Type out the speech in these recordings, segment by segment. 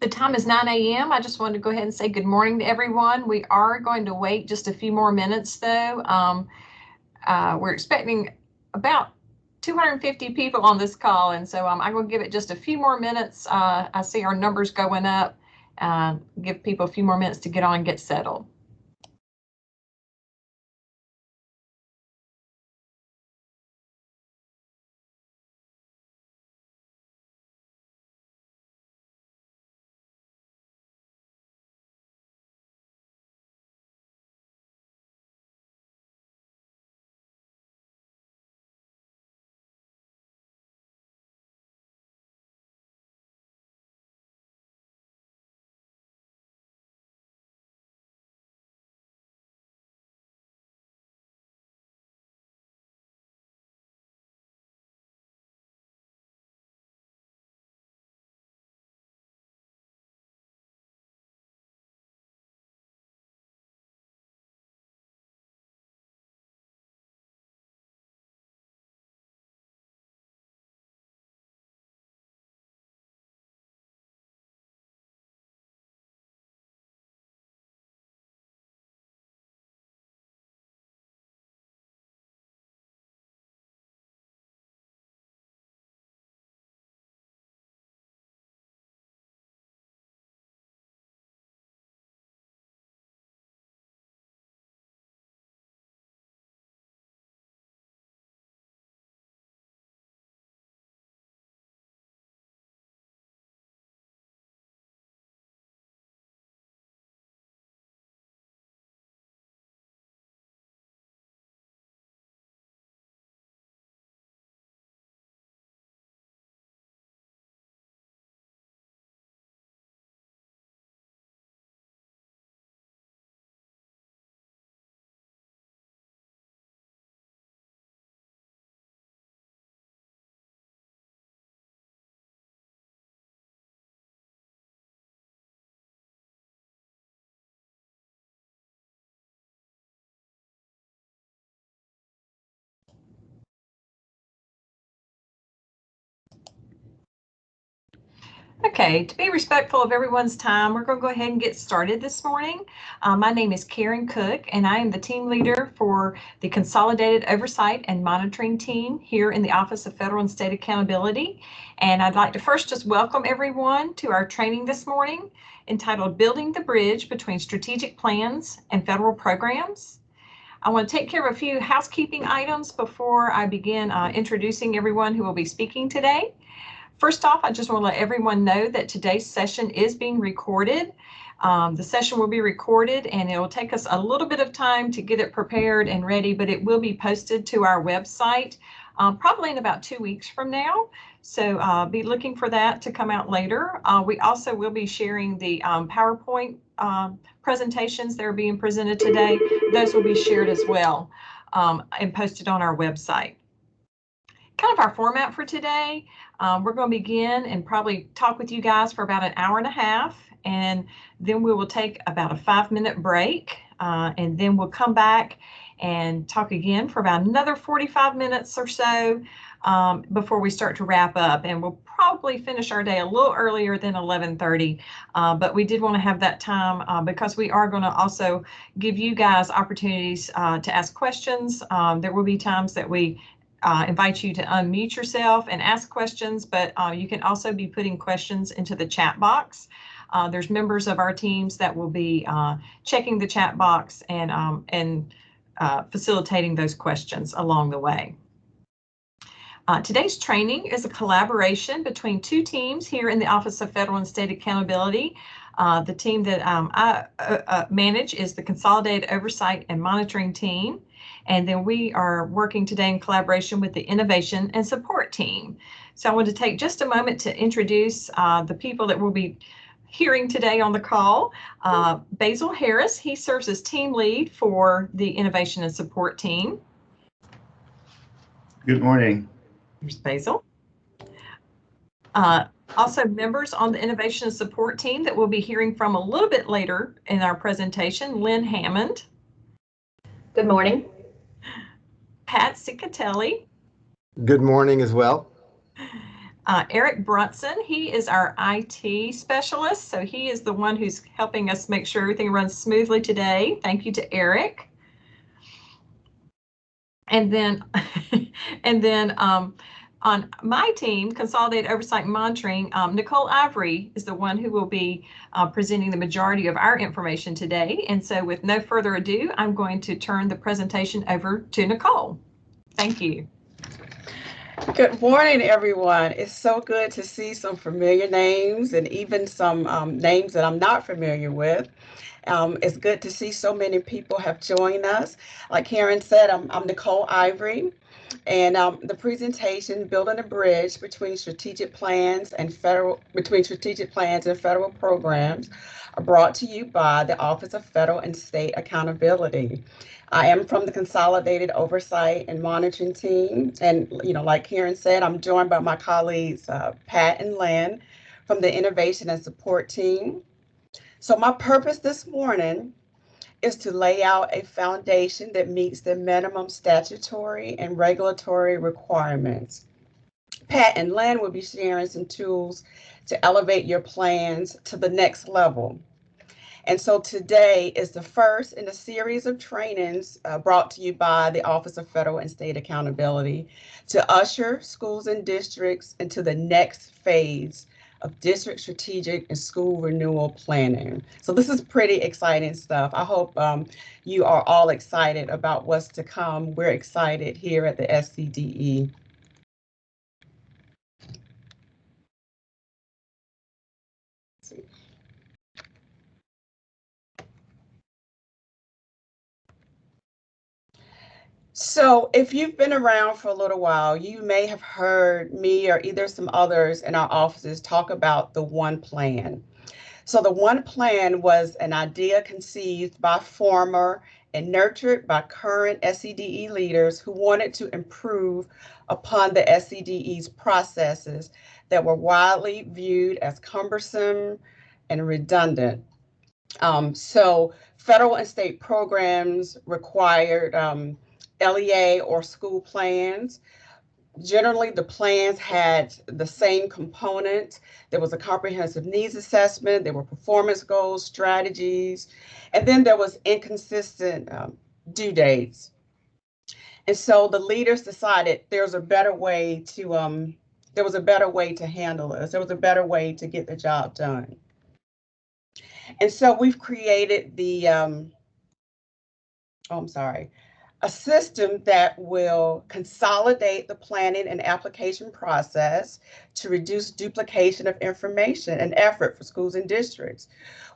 The time is 9 a.m. I just wanted to go ahead and say good morning to everyone. We are going to wait just a few more minutes though. We're expecting about 250 people on this call, and so I'm going to give it just a few more minutes. I see our numbers going up. Give people a few more minutes to get on and get settled. Okay, to be respectful of everyone's time, we're going to go ahead and get started this morning. My name is Karen Cook, and I am the team leader for the Consolidated Oversight and Monitoring Team here in the Office of Federal and State Accountability. And I'd like to first just welcome everyone to our training this morning entitled Building the Bridge Between Strategic Plans and Federal Programs. I want to take care of a few housekeeping items before I begin introducing everyone who will be speaking today. First off, I just want to let everyone know that today's session is being recorded. The session will be recorded and it will take us a little bit of time to get it prepared and ready, but it will be posted to our website probably in about 2 weeks from now. So be looking for that to come out later. We also will be sharing the PowerPoint presentations that are being presented today. Those will be shared as well and posted on our website. Kind of our format for today. We're going to begin and probably talk with you guys for about an hour and a half, and then we will take about a 5-minute break, and then we'll come back and talk again for about another 45 minutes or so before we start to wrap up. And we'll probably finish our day a little earlier than 11:30, but we did want to have that time because we are going to also give you guys opportunities to ask questions. There will be times that we invite you to unmute yourself and ask questions, but you can also be putting questions into the chat box. There's members of our teams that will be checking the chat box and facilitating those questions along the way. Today's training is a collaboration between two teams here in the Office of Federal and State Accountability. The team that I manage is the Consolidated Oversight and Monitoring Team. And then we are working today in collaboration with the Innovation and Support Team. So I want to take just a moment to introduce the people that we'll be hearing today on the call. Basil Harris, he serves as team lead for the Innovation and Support Team. Good morning. Here's Basil. Also members on the Innovation and Support Team that we'll be hearing from a little bit later in our presentation, Lynn Hammond. Good morning. Pat Cicatelli. Good morning as well. Eric Brunson, he is our IT specialist, so he is the one who's helping us make sure everything runs smoothly today. Thank you to Eric. And then, on my team, Consolidated Oversight and Monitoring, Nicole Ivory is the one who will be presenting the majority of our information today. And so with no further ado, I'm going to turn the presentation over to Nicole. Thank you. Good morning, everyone. It's so good to see some familiar names and even some names that I'm not familiar with. It's good to see so many people have joined us. Like Karen said, I'm Nicole Ivory, and the presentation, Building a Bridge between strategic plans and federal programs, are brought to you by the Office of Federal and State Accountability. I am from the Consolidated Oversight and Monitoring team, and like Karen said, I'm joined by my colleagues Pat and Lynn from the Innovation and Support team. So my purpose this morning is to lay out a foundation that meets the minimum statutory and regulatory requirements. Pat and Lynn will be sharing some tools to elevate your plans to the next level. And so today is the first in a series of trainings brought to you by the Office of Federal and State Accountability to usher schools and districts into the next phase of district strategic and school renewal planning. So this is pretty exciting stuff. I hope you are all excited about what's to come. We're excited here at the SCDE. So if you've been around for a little while, you may have heard me or either some others in our offices talk about the One Plan. So the One Plan was an idea conceived by former and nurtured by current SCDE leaders who wanted to improve upon the SCDE's processes that were widely viewed as cumbersome and redundant. So federal and state programs required LEA or school plans. Generally, the plans had the same components. There was a comprehensive needs assessment, there were performance goals, strategies, and then there was inconsistent due dates. And so the leaders decided there's a better way to handle this. There was a better way to get the job done. And so we've created a system that will consolidate the planning and application process to reduce duplication of information and effort for schools and districts.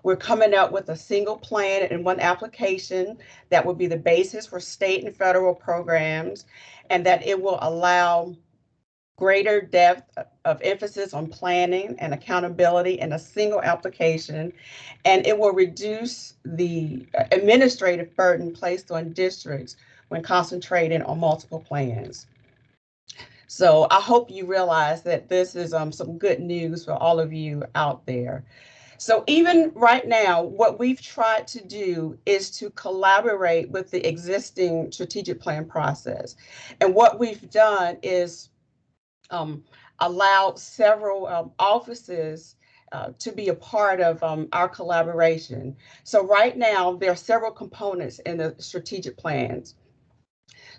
We're coming up with a single plan and one application that will be the basis for state and federal programs, and that it will allow greater depth of emphasis on planning and accountability in a single application, and it will reduce the administrative burden placed on districts when concentrating on multiple plans. So I hope you realize that this is some good news for all of you out there. So even right now, what we've tried to do is to collaborate with the existing strategic plan process. And what we've done is allowed several offices to be a part of our collaboration. So right now, there are several components in the strategic plans.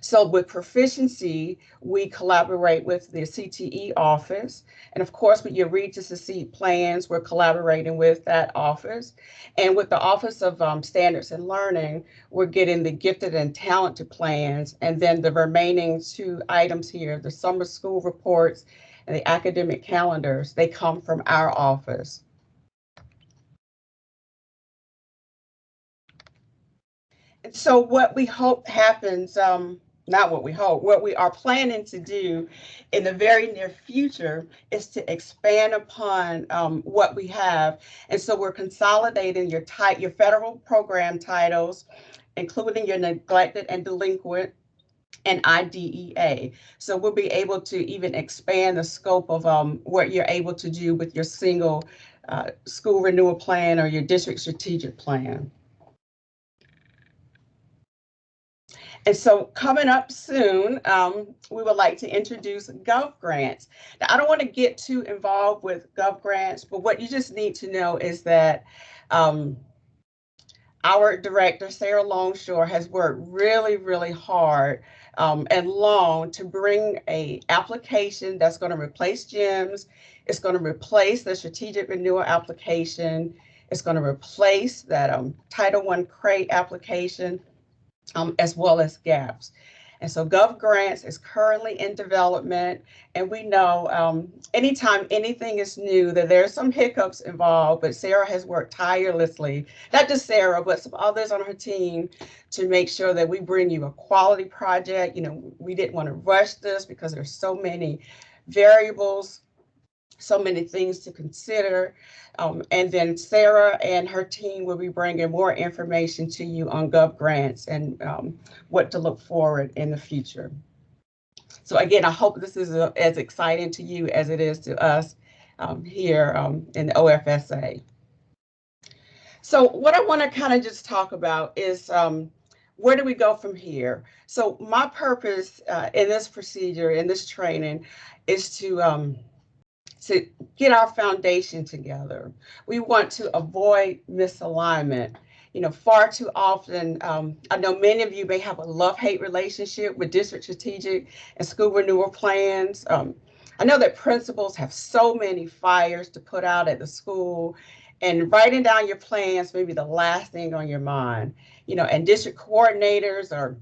So with proficiency, we collaborate with the CTE office. And of course, with your Read to Succeed plans, we're collaborating with that office. And with the Office of Standards and Learning, we're getting the gifted and talented plans. And then the remaining two items here, the summer school reports and the academic calendars, they come from our office. And so what we hope happens, not what we hope, what we are planning to do in the very near future is to expand upon what we have. And so we're consolidating your federal program titles, including your neglected and delinquent and IDEA. So we'll be able to even expand the scope of what you're able to do with your single school renewal plan or your district strategic plan. And so coming up soon, we would like to introduce GovGrants. Now, I don't want to get too involved with GovGrants, but what you just need to know is that our director, Sarah Longshore, has worked really, really hard and long to bring a application that's going to replace GEMS. It's going to replace the strategic renewal application. It's going to replace that Title I CRAE application, as well as GAPS. And so GovGrants is currently in development, and we know anytime anything is new that there's some hiccups involved, but Sarah has worked tirelessly, not just Sarah, but some others on her team, to make sure that we bring you a quality project. You know, we didn't want to rush this because there's so many variables, so many things to consider. And then Sarah and her team will be bringing more information to you on GovGrants and what to look forward in the future. So again, I hope this is as exciting to you as it is to us here in the OFSA. So what I want to kind of just talk about is where do we go from here? So my purpose in this procedure, in this training, is to get our foundation together. We want to avoid misalignment. You know, far too often, I know many of you may have a love-hate relationship with district strategic and school renewal plans. I know that principals have so many fires to put out at the school, and writing down your plans may be the last thing on your mind. You know, and district coordinators are,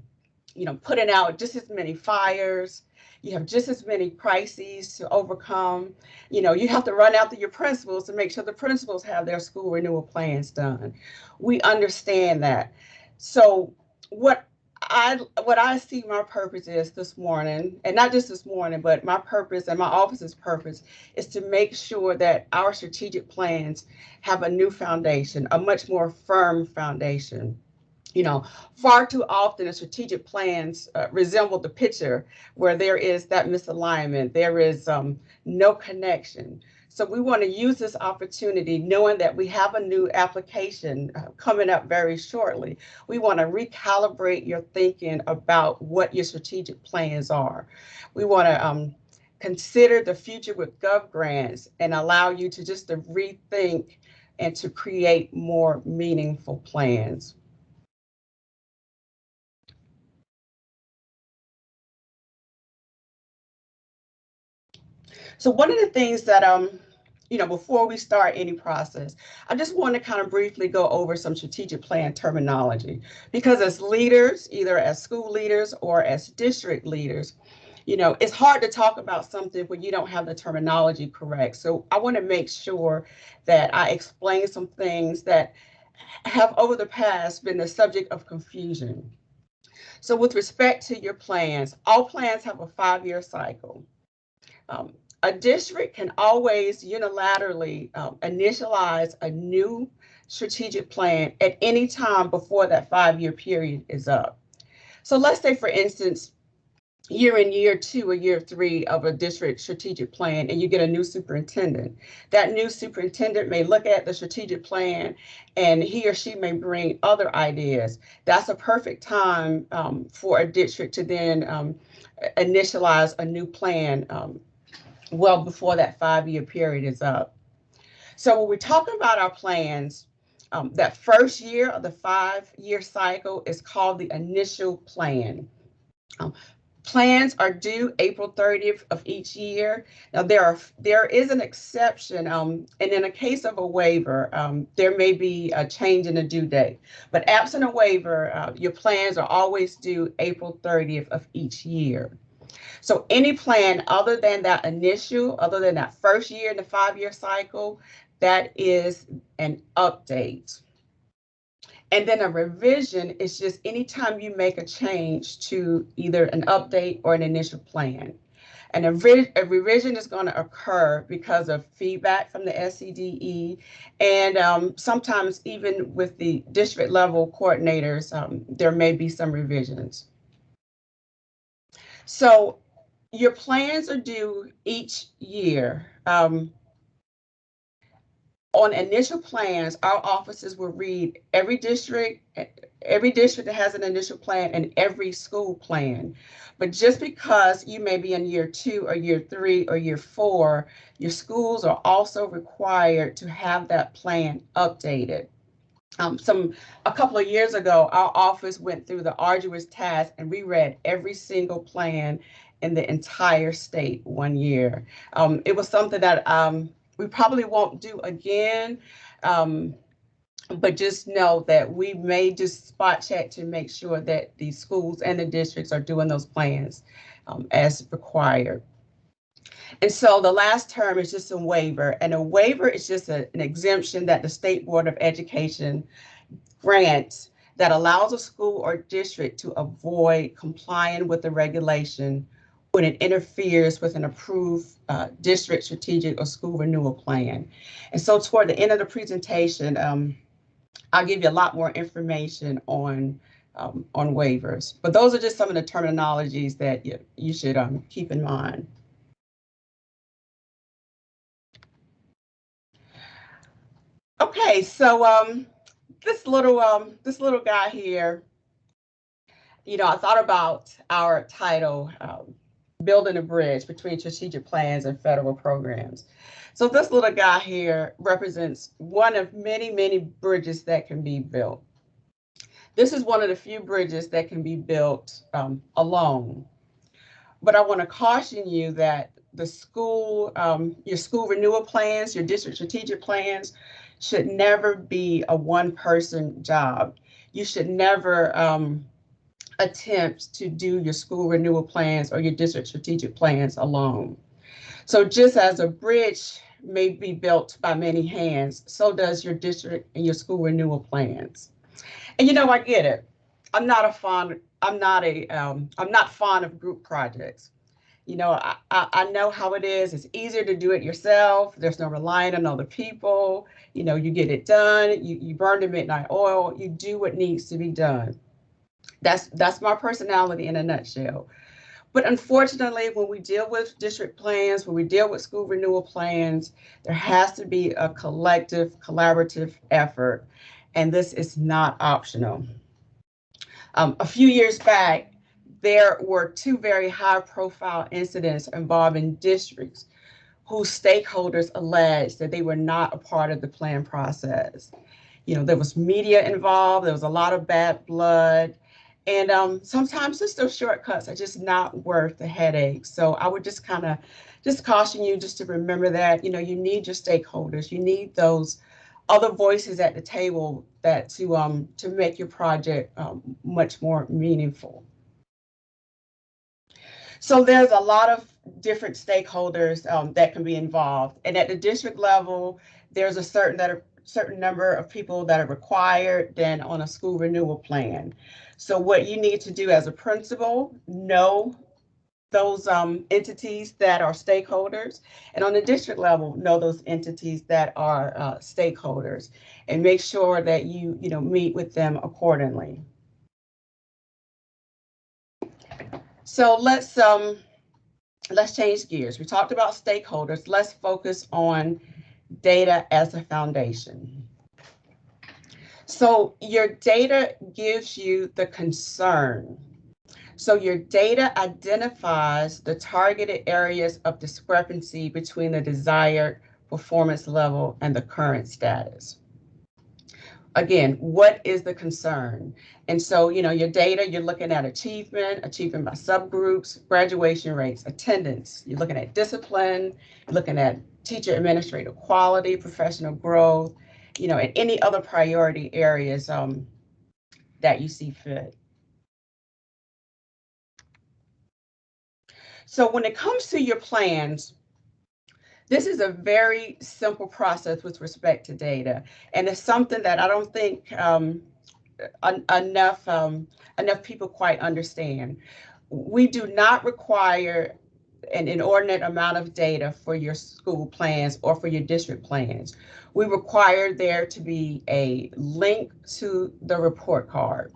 you know, putting out just as many fires. You have just as many crises to overcome. You know, you have to run after your principals to make sure the principals have their school renewal plans done. We understand that. So what I see my purpose is this morning, and not just this morning, but my purpose and my office's purpose is to make sure that our strategic plans have a new foundation, a much more firm foundation. You know, far too often the strategic plans resemble the picture where there is that misalignment, there is no connection. So we want to use this opportunity, knowing that we have a new application coming up very shortly. We want to recalibrate your thinking about what your strategic plans are. We want to consider the future with GovGrants and allow you to just to rethink and to create more meaningful plans. So one of the things that, you know, before we start any process, I just want to kind of briefly go over some strategic plan terminology, because as leaders, either as school leaders or as district leaders, you know, it's hard to talk about something when you don't have the terminology correct. So I want to make sure that I explain some things that have over the past been the subject of confusion. So with respect to your plans, all plans have a 5-year cycle. A district can always unilaterally initialize a new strategic plan at any time before that 5-year period is up. So let's say, for instance, you're in year 2 or year 3 of a district strategic plan and you get a new superintendent. That new superintendent may look at the strategic plan and he or she may bring other ideas. That's a perfect time for a district to then initialize a new plan well before that 5-year period is up. So when we're talking about our plans, that first year of the 5-year cycle is called the initial plan. Plans are due April 30th of each year. Now there is an exception, and in a case of a waiver, there may be a change in the due date. But absent a waiver, your plans are always due April 30th of each year. So any plan other than that initial, other than that first year in the 5-year cycle, that is an update. And then a revision is just anytime you make a change to either an update or an initial plan. And a revision is going to occur because of feedback from the SCDE, and sometimes even with the district level coordinators, there may be some revisions. So your plans are due each year. On initial plans, our offices will read every district every district has an initial plan and every school plan. But just because you may be in year 2 or year 3 or year 4, your schools are also required to have that plan updated. A couple of years ago, our office went through the arduous task and reread every single plan in the entire state one year. It was something that we probably won't do again. But just know that we may just spot check to make sure that the schools and the districts are doing those plans as required. And so the last term is just a waiver, and a waiver is just an exemption that the State Board of Education grants that allows a school or district to avoid complying with the regulation when it interferes with an approved district strategic or school renewal plan. And so toward the end of the presentation, I'll give you a lot more information on waivers, but those are just some of the terminologies that you should keep in mind. Okay, so this little guy here, I thought about our title, Building a Bridge Between Strategic Plans and Federal Programs. So this little guy here represents one of many, many bridges that can be built. This is one of the few bridges that can be built alone. But I want to caution you that the school, your school renewal plans, your district strategic plans should never be a one-person job. You should never attempt to do your school renewal plans or your district strategic plans alone. So just as a bridge may be built by many hands, so does your district and your school renewal plans. And I get it. I'm not fond of group projects. I know how it is. It's easier to do it yourself. There's no relying on other people. You get it done. You burn the midnight oil. You do what needs to be done. That's my personality in a nutshell. But unfortunately, when we deal with district plans, when we deal with school renewal plans, there has to be a collective, collaborative effort, and this is not optional. A few years back, there were 2 very high-profile incidents involving districts whose stakeholders alleged that they were not a part of the plan process. There was media involved, there was a lot of bad blood, and sometimes just those shortcuts are just not worth the headache. So I would just caution you just to remember that, you need your stakeholders, you need those other voices at the table that to make your project much more meaningful. So there's a lot of different stakeholders that can be involved, and at the district level, there's a certain number of people that are required than on a school renewal plan. So what you need to do as a principal, know those entities that are stakeholders, and on the district level, know those entities that are stakeholders, and make sure that you meet with them accordingly. So let's change gears. We talked about stakeholders. Let's focus on data as a foundation. So your data gives you the concern. So your data identifies the targeted areas of discrepancy between the desired performance level and the current status. Again, what is the concern? And so, your data, you're looking at achievement by subgroups, graduation rates, attendance. You're looking at discipline, you're looking at teacher administrative quality, professional growth, and any other priority areas that you see fit. So when it comes to your plans, this is a very simple process with respect to data, and it's something that I don't think enough people quite understand. We do not require an inordinate amount of data for your school plans or for your district plans. We require there to be a link to the report card.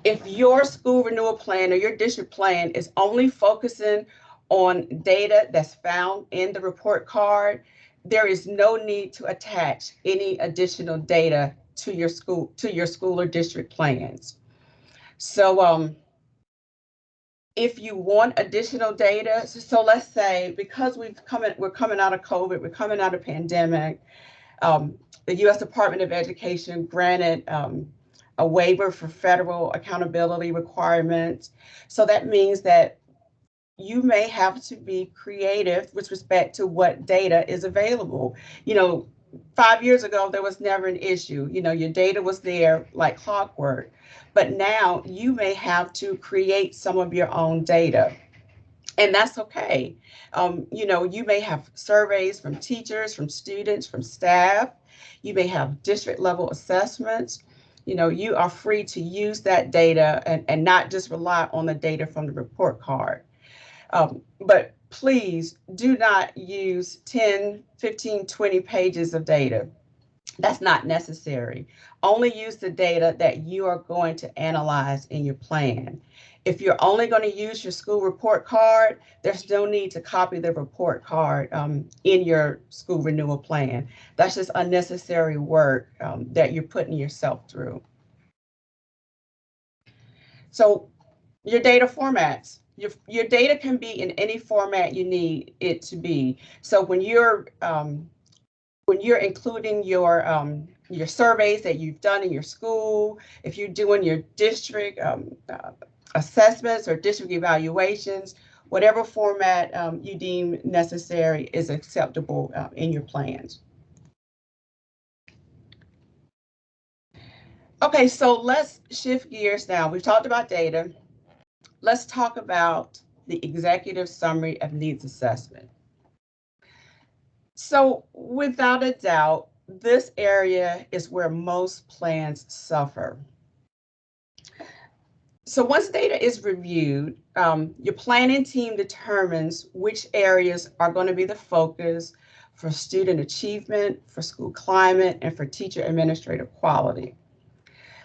If your school renewal plan or your district plan is only focusing on data that's found in the report card, there is no need to attach any additional data to your school or district plans. So if you want additional data, so let's say because we're coming out of COVID, we're coming out of pandemic, the U.S. Department of Education granted a waiver for federal accountability requirements. So that means that you may have to be creative with respect to what data is available. 5 years ago, there was never an issue. Your data was there like clockwork. But now you may have to create some of your own data. And that's okay. You may have surveys from teachers, from students, from staff. You may have district level assessments. You are free to use that data and not just rely on the data from the report card. But please do not use 10, 15, 20 pages of data. That's not necessary. Only use the data that you are going to analyze in your plan. If you're only going to use your school report card, there's no need to copy the report card in your school renewal plan. That's just unnecessary work that you're putting yourself through. So your data formats. Your data can be in any format you need it to be. So when you're including your surveys that you've done in your school, if you're doing your district assessments or district evaluations, whatever format you deem necessary is acceptable in your plans. Okay, so let's shift gears now. We've talked about data. Let's talk about the executive summary of needs assessment. So without a doubt, this area is where most plans suffer. So once data is reviewed, your planning team determines which areas are going to be the focus for student achievement, for school climate, and for teacher administrative quality.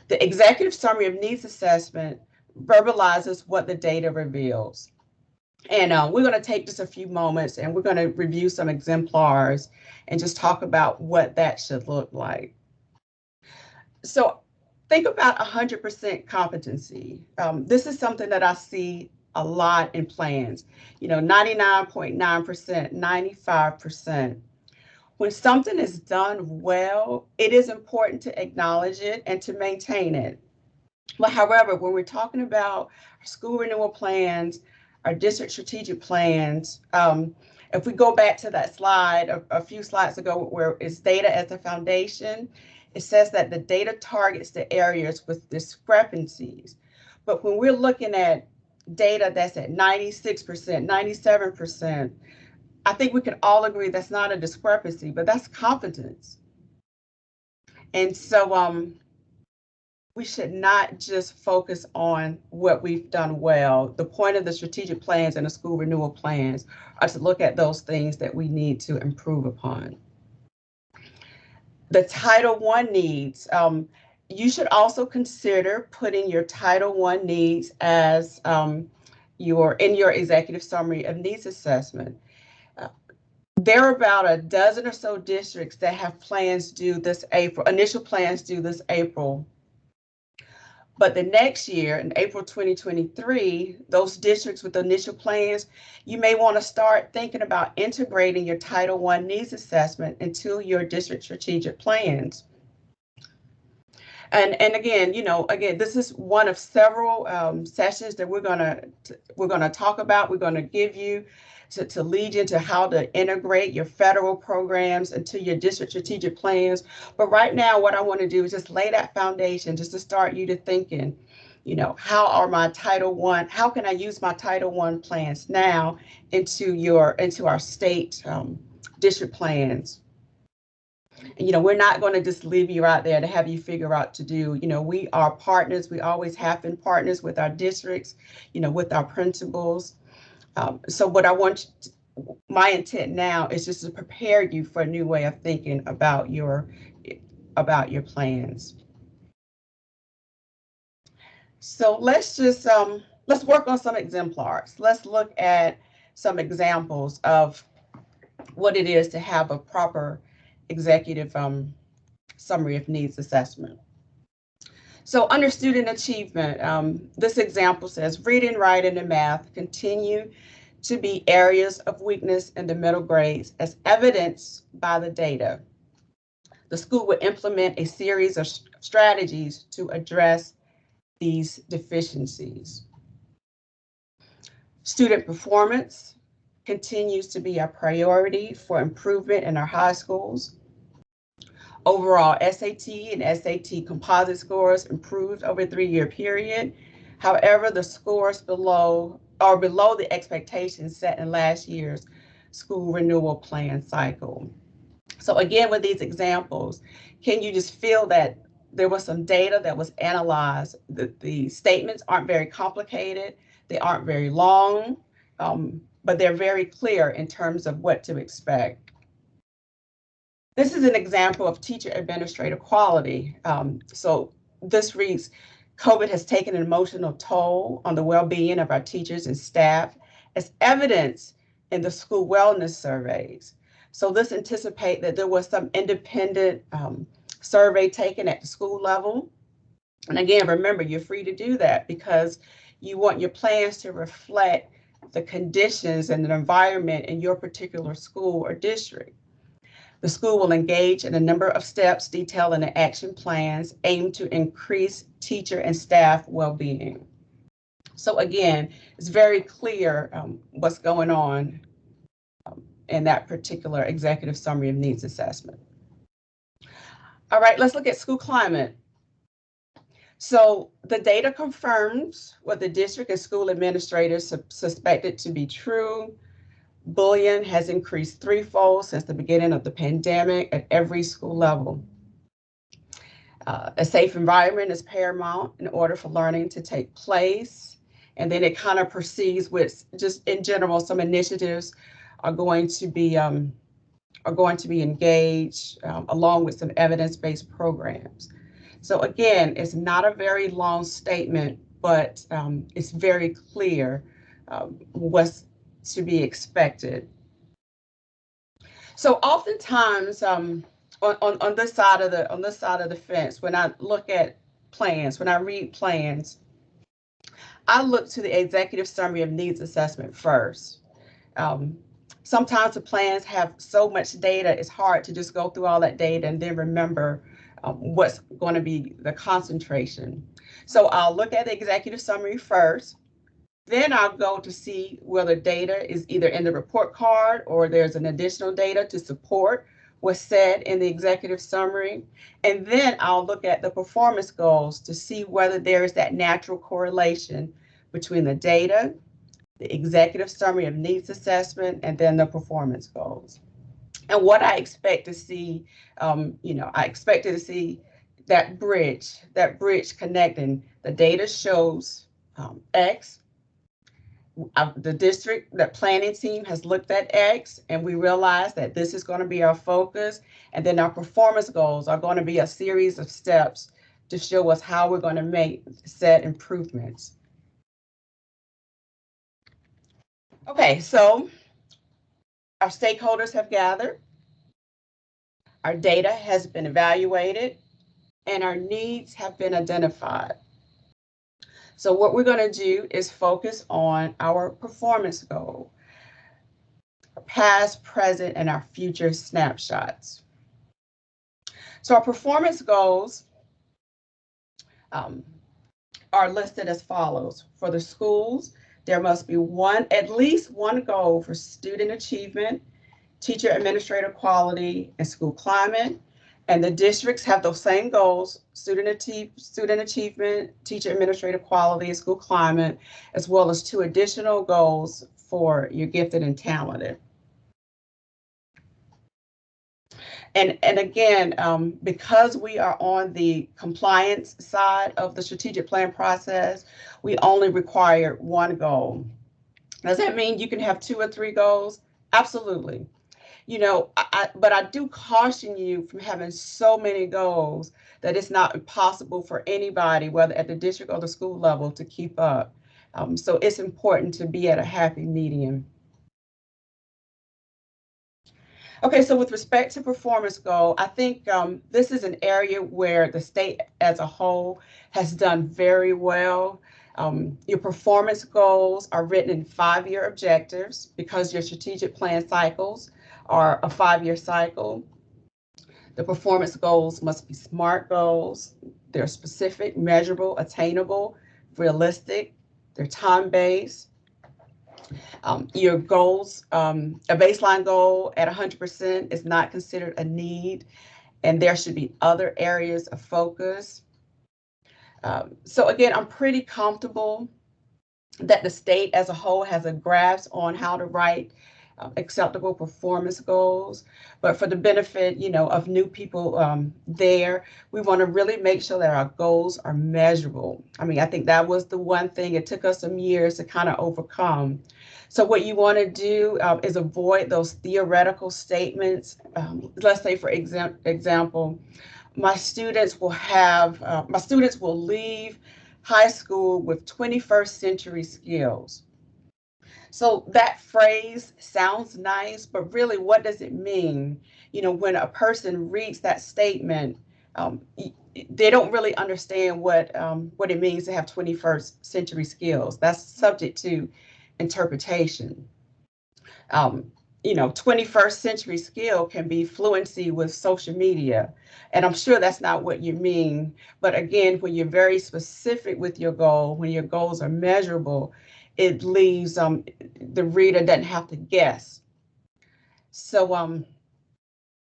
The executive summary of needs assessment verbalizes what the data reveals. And we're going to take just a few moments and we're going to review some exemplars and just talk about what that should look like. So think about 100% competency. This is something that I see a lot in plans, 99.9%, 95%. When something is done well, it is important to acknowledge it and to maintain it. But however, when we're talking about our school renewal plans, our district strategic plans, if we go back to that slide a few slides ago where it's data as the foundation, it says that the data targets the areas with discrepancies. But when we're looking at data that's at 96%, 97%, I think we can all agree that's not a discrepancy, but that's competence. And so we should not just focus on what we've done well. The point of the strategic plans and the school renewal plans are to look at those things that we need to improve upon. The Title I needs, you should also consider putting your Title I needs as in your executive summary of needs assessment. There are about a dozen or so districts that have plans due this April, initial plans due this April. But the next year, in April 2023, those districts with initial plans, you may want to start thinking about integrating your Title I needs assessment into your district strategic plans. And again, this is one of several sessions that we're gonna talk about. We're gonna give you to lead you into how to integrate your federal programs into your district strategic plans. But right now, what I want to do is just lay that foundation, just to start you to thinking, how can I use my Title I plans now into our state district plans? We're not going to just leave you out there to have you figure out to do. We are partners. We always have been partners with our districts, with our principals. So what my intent now is just to prepare you for a new way of thinking about your plans. So let's just let's work on some exemplars. Let's look at some examples of what it is to have a proper executive summary of needs assessment. So under student achievement, this example says reading, writing, and math continue to be areas of weakness in the middle grades as evidenced by the data. The school will implement a series of strategies to address these deficiencies. Student performance continues to be a priority for improvement in our high schools. Overall SAT and SAT composite scores improved over a 3-year period. However, the scores below the expectations set in last year's school renewal plan cycle. So again, with these examples, can you just feel that there was some data that was analyzed? The statements aren't very complicated. They aren't very long, but they're very clear in terms of what to expect. This is an example of teacher administrator quality. So this reads, COVID has taken an emotional toll on the well-being of our teachers and staff as evidenced in the school wellness surveys. So this anticipates that there was some independent survey taken at the school level. And again, remember, you're free to do that because you want your plans to reflect the conditions and the environment in your particular school or district. The school will engage in a number of steps detailed in the action plans aimed to increase teacher and staff well-being. So again, it's very clear what's going on in that particular executive summary of needs assessment. All right, let's look at school climate. So the data confirms what the district and school administrators suspected to be true. Bullying has increased threefold since the beginning of the pandemic at every school level. A safe environment is paramount in order for learning to take place. And then it kind of proceeds with just in general, some initiatives are going to be engaged along with some evidence-based programs. So again, it's not a very long statement, but it's very clear what's to be expected. So oftentimes on this side of the fence, when I look at plans, when I read plans, I look to the executive summary of needs assessment first. Sometimes the plans have so much data, it's hard to just go through all that data and then remember what's going to be the concentration. So I'll look at the executive summary first. Then I'll go to see whether data is either in the report card or there's an additional data to support what's said in the executive summary. And then I'll look at the performance goals to see whether there is that natural correlation between the data, the executive summary of needs assessment, and then the performance goals. And what I expect to see, I expected to see that bridge connecting. The data shows X. The district, the planning team has looked at X, and we realize that this is going to be our focus. And then our performance goals are going to be a series of steps to show us how we're going to make said improvements. Okay, so our stakeholders have gathered, our data has been evaluated, and our needs have been identified. So what we're going to do is focus on our performance goal, past, present, and our future snapshots. So our performance goals are listed as follows. For the schools, there must be at least one goal for student achievement, teacher administrator quality, and school climate. And the districts have those same goals: student achievement, teacher administrative quality, and school climate, as well as 2 additional goals for your gifted and talented. And again, because we are on the compliance side of the strategic plan process, we only require 1 goal. Does that mean you can have 2 or 3 goals? Absolutely. But I do caution you from having so many goals that it's not possible for anybody, whether at the district or the school level, to keep up. So it's important to be at a happy medium. Okay, so with respect to performance goal, I think this is an area where the state as a whole has done very well. Your performance goals are written in 5-year objectives because your strategic plan cycles are a 5-year cycle. The performance goals must be SMART goals. They're specific, measurable, attainable, realistic, they're time-based. Your goals, a baseline goal at 100% is not considered a need, and there should be other areas of focus. So again, I'm pretty comfortable that the state as a whole has a grasp on how to write acceptable performance goals. But for the benefit, of new people there, we want to really make sure that our goals are measurable. I mean, I think that was the one thing it took us some years to kind of overcome. So what you want to do is avoid those theoretical statements. Let's say, for example, my students will leave high school with 21st century skills. So that phrase sounds nice, but really, what does it mean? When a person reads that statement, they don't really understand what it means to have 21st century skills. That's subject to interpretation. 21st century skill can be fluency with social media. And I'm sure that's not what you mean. But again, when you're very specific with your goal, when your goals are measurable, it leaves the reader doesn't have to guess. So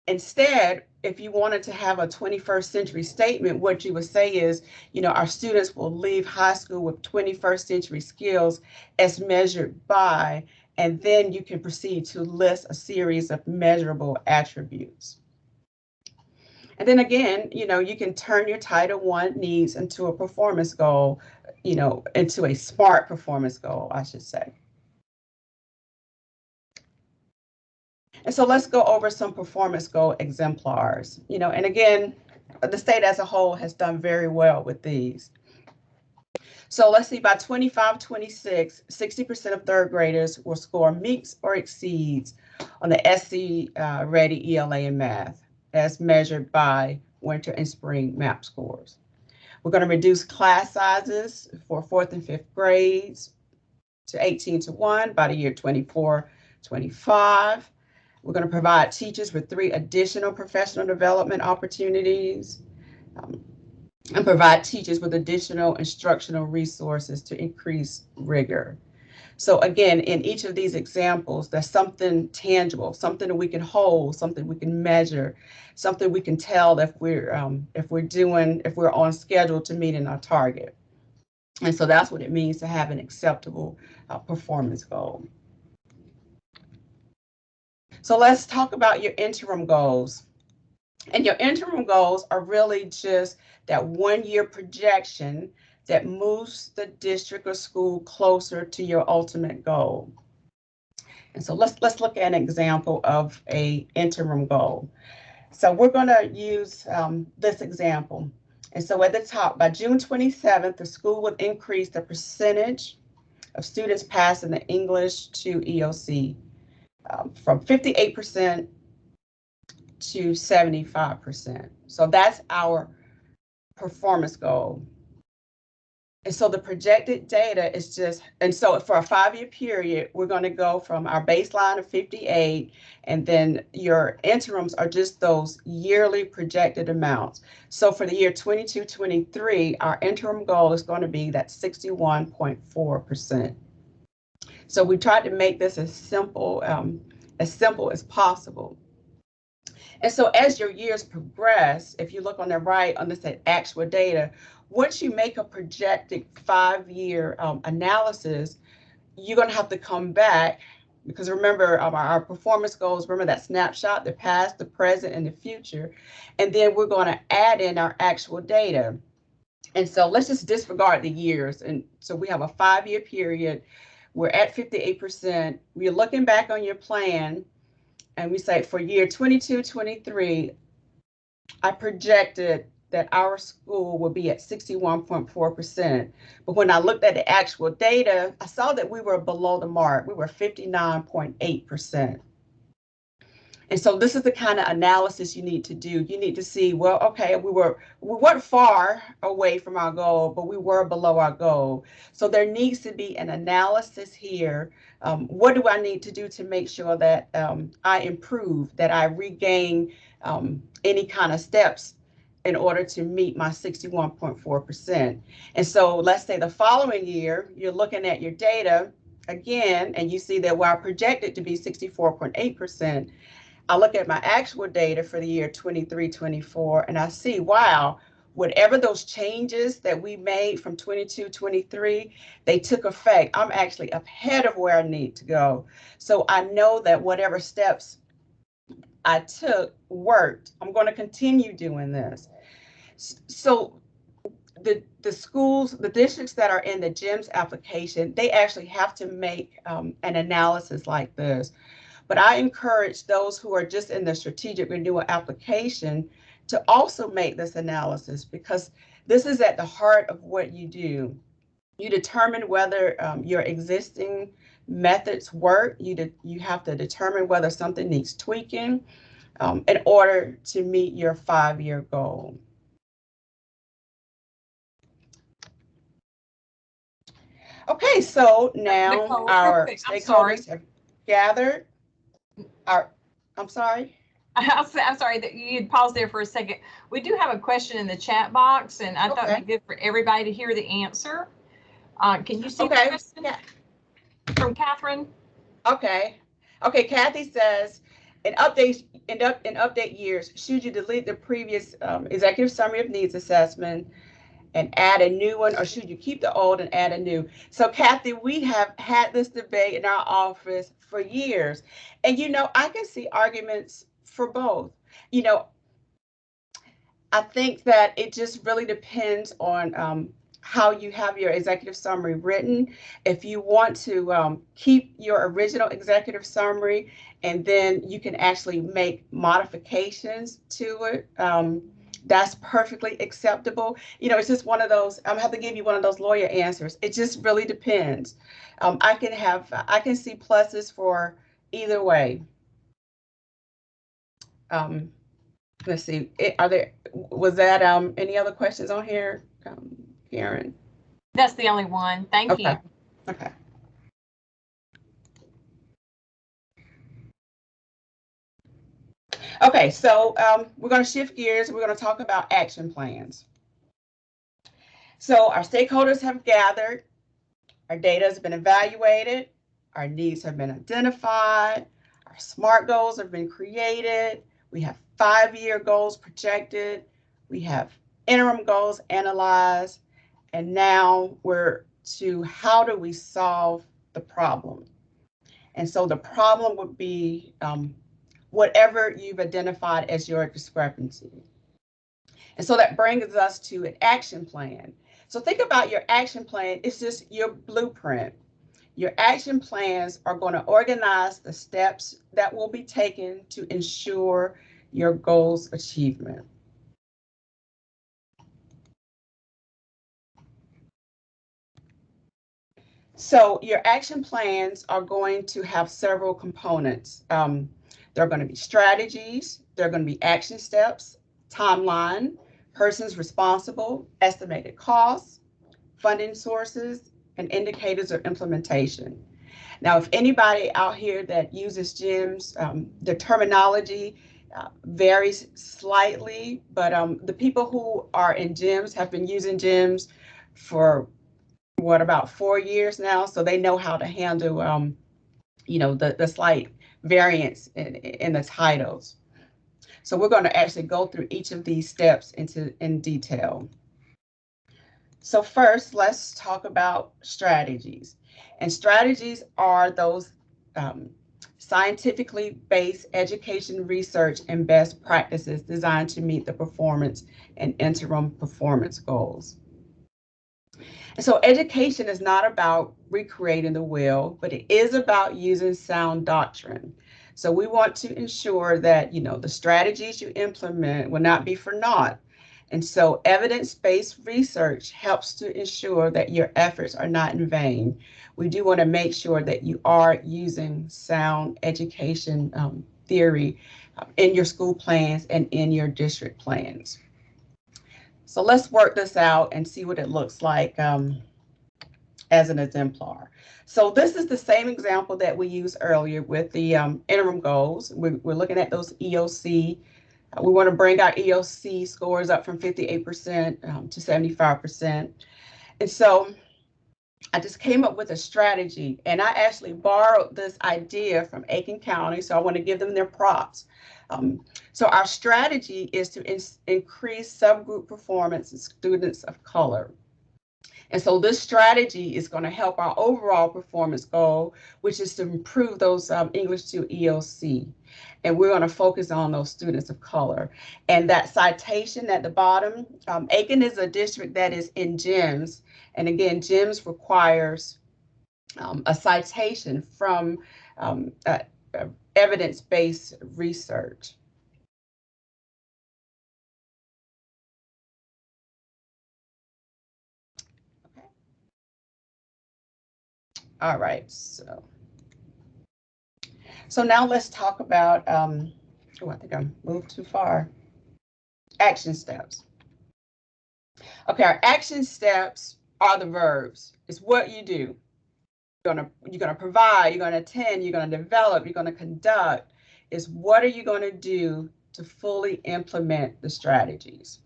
instead, if you wanted to have a 21st century statement, what you would say is, our students will leave high school with 21st century skills as measured by, and then you can proceed to list a series of measurable attributes. And then again, you can turn your Title I needs into a performance goal, into a SMART performance goal, I should say. And so let's go over some performance goal exemplars, and again, the state as a whole has done very well with these. So let's see, by 25-26, 60% of third graders will score meets or exceeds on the SC Ready ELA and math as measured by winter and spring MAP scores. We're going to reduce class sizes for 4th and 5th grades to 18-1 by the year 24-25. We're going to provide teachers with 3 additional professional development opportunities and provide teachers with additional instructional resources to increase rigor. So again, in each of these examples, there's something tangible, something that we can hold, something we can measure, something we can tell if we're on schedule to meeting our target. And so that's what it means to have an acceptable performance goal. So let's talk about your interim goals. And your interim goals are really just that 1-year projection that moves the district or school closer to your ultimate goal. And so let's look at an example of an interim goal. So we're going to use this example. And so at the top, by June 27th, the school would increase the percentage of students passing the English to EOC from 58% to 75%. So that's our performance goal. And so the projected data is just, and so for a 5-year period, we're going to go from our baseline of 58, and then your interims are just those yearly projected amounts. So for the year 22-23, our interim goal is going to be that 61.4%. So we tried to make this as simple as possible. And so as your years progress, if you look on the right on this actual data, once you make a projected 5-year analysis, you're going to have to come back, because remember our performance goals, remember that snapshot, the past, the present, and the future. And then we're going to add in our actual data. And so let's just disregard the years. And so we have a 5-year period. We're at 58%. We're looking back on your plan, and we say for year 22-23, I projected that our school will be at 61.4%. But when I looked at the actual data, I saw that we were below the mark. We were 59.8%. And so this is the kind of analysis you need to do. You need to see, well, okay, we weren't far away from our goal, but we were below our goal. So there needs to be an analysis here. What do I need to do to make sure that I improve, that I regain any kind of steps in order to meet my 61.4%. And so let's say the following year, you're looking at your data again, and you see that while projected to be 64.8%, I look at my actual data for the year 23-24, and I see, wow, whatever those changes that we made from 22-23, they took effect. I'm actually ahead of where I need to go. So I know that whatever steps I took worked. I'm going to continue doing this. So the schools, the districts that are in the GEMS application, they actually have to make an analysis like this. But I encourage those who are just in the strategic renewal application to also make this analysis, because this is at the heart of what you do. You determine whether your existing methods work. You have to determine whether something needs tweaking in order to meet your 5-year goal. Okay, so now Nicole, our quick, stakeholders have gathered. I'm sorry. I'm sorry that you'd pause there for a second. We do have a question in the chat box, and I thought it'd be good for everybody to hear the answer. Can you see the question from Catherine? Okay. Kathy says, in update years, should you delete the previous executive summary of needs assessment and add a new one, or should you keep the old and add a new? So Kathy, we have had this debate in our office for years, and I can see arguments for both. I think that it just really depends on how you have your executive summary written. If you want to keep your original executive summary, and then you can actually make modifications to it, that's perfectly acceptable. It's just one of those, I'm gonna have to give you one of those lawyer answers. It just really depends. I can see pluses for either way. Let's see, was that any other questions on here, Karen? That's the only one. Thank you. Okay. Okay, so we're going to shift gears. We're going to talk about action plans. So our stakeholders have gathered, our data has been evaluated, our needs have been identified, our SMART goals have been created, we have 5-year goals projected, we have interim goals analyzed, and now we're to how do we solve the problem? And so the problem would be whatever you've identified as your discrepancy. And so that brings us to an action plan. So think about your action plan. It's just your blueprint. Your action plans are going to organize the steps that will be taken to ensure your goals achievement. So your action plans are going to have several components. There are going to be strategies, there are going to be action steps, timeline, persons responsible, estimated costs, funding sources, and indicators of implementation. Now, if anybody out here that uses GEMS, the terminology varies slightly, but the people who are in GEMS have been using GEMS for about 4 years now, so they know how to handle the slight variance in the titles. So we're going to actually go through each of these steps in detail. So first, let's talk about strategies. And strategies are those scientifically based education research and best practices designed to meet the performance and interim performance goals. And so education is not about recreating the wheel, but it is about using sound doctrine. So we want to ensure that, the strategies you implement will not be for naught. And so evidence-based research helps to ensure that your efforts are not in vain. We do want to make sure that you are using sound education theory in your school plans and in your district plans. So let's work this out and see what it looks like as an exemplar. So this is the same example that we used earlier with the interim goals. We're looking at those EOC. We want to bring our EOC scores up from 58% to 75%. And so I just came up with a strategy, and I actually borrowed this idea from Aiken County, so I want to give them their props. So our strategy is to increase subgroup performance in students of color. And so this strategy is going to help our overall performance goal, which is to improve those English 2 EOC. And we're going to focus on those students of color. And that citation at the bottom, Aiken is a district that is in GEMS. And again, GEMS requires a citation from evidence-based research. Okay. All right, so now let's talk about, oh, I think I moved too far. Action steps. Okay, our action steps are the verbs. It's what you do. You're gonna provide, you're gonna attend, you're gonna develop, you're gonna conduct. Is what are you gonna do to fully implement the strategies?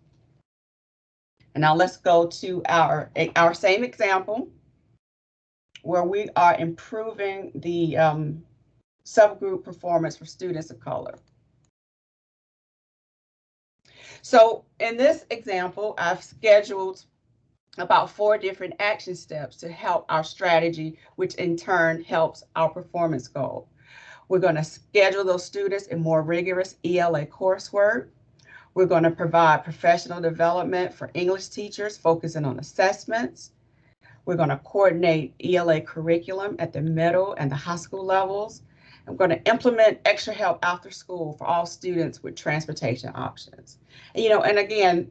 And now let's go to our same example where we are improving the subgroup performance for students of color. So in this example, I've scheduled about 4 different action steps to help our strategy, which in turn helps our performance goal. We're going to schedule those students in more rigorous ELA coursework. We're going to provide professional development for English teachers, focusing on assessments. We're going to coordinate ELA curriculum at the middle and the high school levels. I'm going to implement extra help after school for all students with transportation options. And again,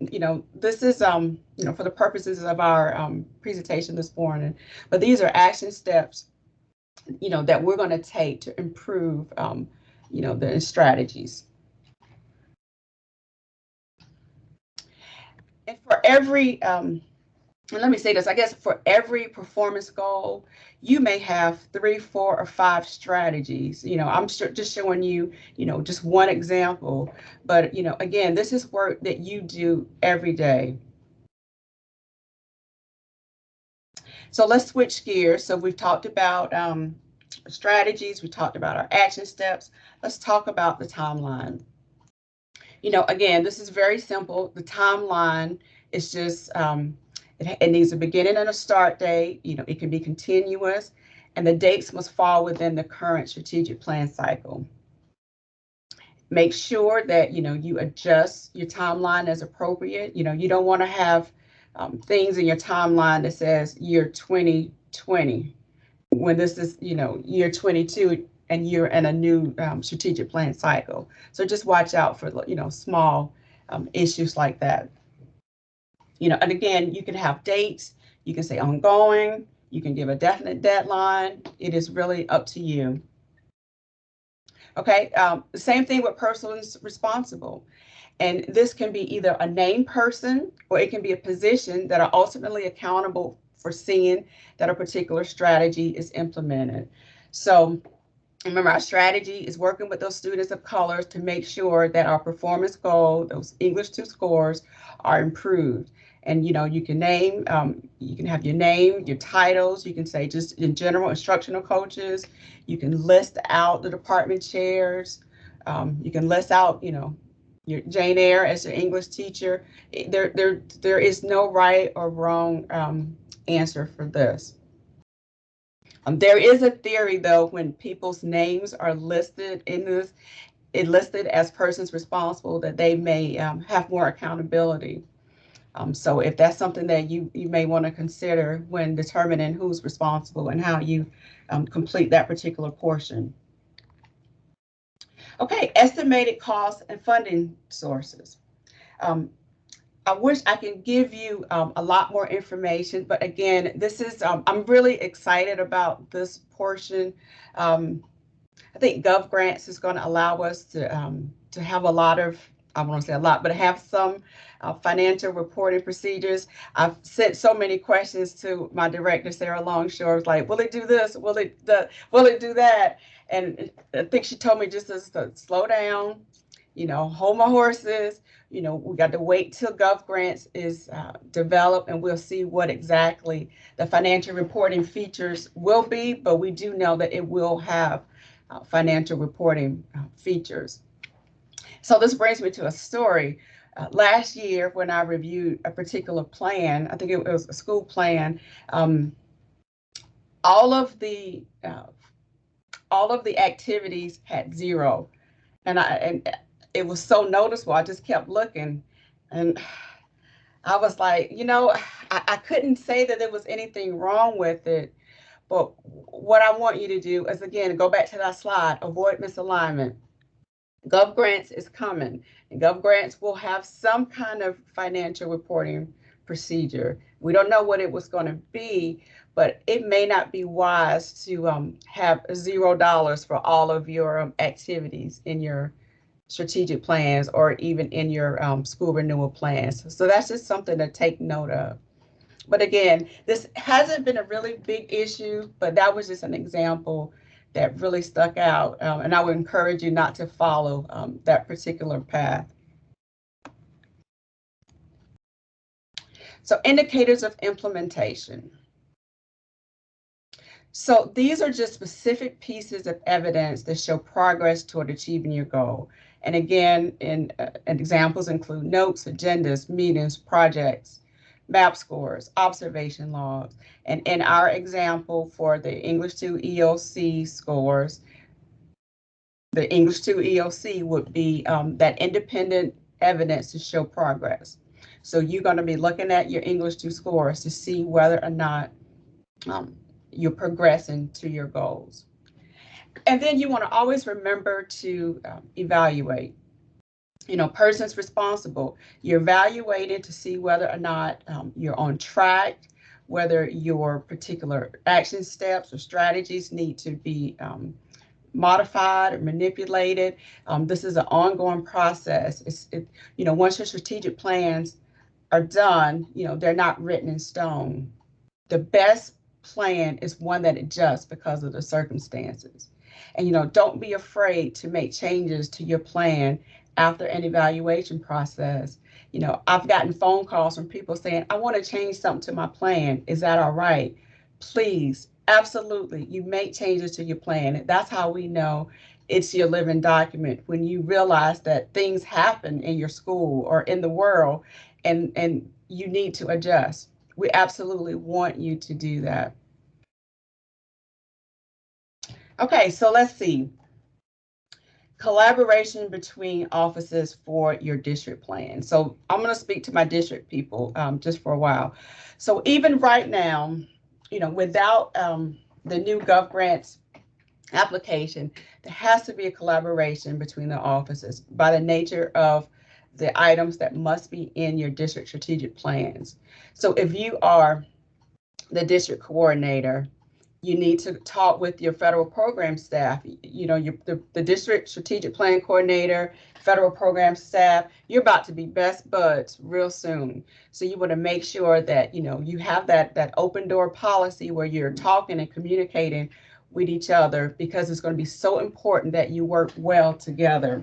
this is, for the purposes of our presentation this morning, but these are action steps, that we're going to take to improve, the strategies. And for every, let me say this, I guess for every performance goal, you may have 3, 4, or 5 strategies. I'm just showing you, just one example. But, again, this is work that you do every day. So let's switch gears. So we've talked about strategies. We talked about our action steps. Let's talk about the timeline. Again, this is very simple. The timeline is just, it needs a beginning and a start date. It can be continuous, and the dates must fall within the current strategic plan cycle. Make sure that, you adjust your timeline as appropriate. You don't want to have things in your timeline that says year 2020, when this is, year 22, and you're in a new strategic plan cycle. So just watch out for, small issues like that. And again, you can have dates, you can say ongoing, you can give a definite deadline. It is really up to you. Okay, the same thing with persons responsible. And this can be either a named person, or it can be a position that are ultimately accountable for seeing that a particular strategy is implemented. So remember, our strategy is working with those students of color to make sure that our performance goal, those English 2 scores, are improved. And, you can name, you can have your name, your titles. You can say just in general instructional coaches. You can list out the department chairs. You can list out, your Jane Eyre as your English teacher. There is no right or wrong answer for this. There is a theory, though, when people's names are listed in this, listed as persons responsible, that they may have more accountability. So if that's something that you may want to consider when determining who's responsible and how you complete that particular portion. Okay, estimated costs and funding sources. I wish I could give you a lot more information, but again, this is, I'm really excited about this portion. I think Gov Grants is going to allow us to have a lot of, I won't say a lot, but have some financial reporting procedures. I've sent so many questions to my director, Sarah Longshore, like, will it do this? Will it do that? And I think she told me just to slow down, hold my horses. We got to wait till Gov Grants is developed, and we'll see what exactly the financial reporting features will be, but we do know that it will have financial reporting features. So this brings me to a story. Last year, when I reviewed a particular plan, I think it was a school plan, all of the activities had 0, and it was so noticeable. I just kept looking, and I was like, I couldn't say that there was anything wrong with it, but what I want you to do is, again, go back to that slide, avoid misalignment. Gov Grants is coming, and Gov Grants will have some kind of financial reporting procedure. We don't know what it was going to be, but it may not be wise to have $0 for all of your activities in your strategic plans or even in your school renewal plans. So that's just something to take note of. But again, this hasn't been a really big issue, but that was just an example that really stuck out. And I would encourage you not to follow that particular path. So indicators of implementation. So these are just specific pieces of evidence that show progress toward achieving your goal. And again, examples include notes, agendas, meetings, projects, MAP scores, observation logs. And in our example for the English 2 EOC scores, the English 2 EOC would be that independent evidence to show progress. So you're going to be looking at your English 2 scores to see whether or not you're progressing to your goals. And then you want to always remember to evaluate. Person's responsible. You're evaluating to see whether or not you're on track, whether your particular action steps or strategies need to be modified or manipulated. This is an ongoing process. Once your strategic plans are done, they're not written in stone. The best plan is one that adjusts because of the circumstances. And don't be afraid to make changes to your plan after an evaluation process. I've gotten phone calls from people saying, I want to change something to my plan. Is that all right? Please, absolutely. You make changes to your plan. That's how we know it's your living document, when you realize that things happen in your school or in the world and you need to adjust. We absolutely want you to do that. Okay, so let's see. Collaboration between offices for your district plan. So I'm going to speak to my district people just for a while. So even right now, without the new Gov Grants application, there has to be a collaboration between the offices by the nature of the items that must be in your district strategic plans. So if you are the district coordinator, you need to talk with your federal program staff. The district strategic plan coordinator, federal program staff, you're about to be best buds real soon. So you want to make sure that, you have that open door policy where you're talking and communicating with each other, because it's going to be so important that you work well together.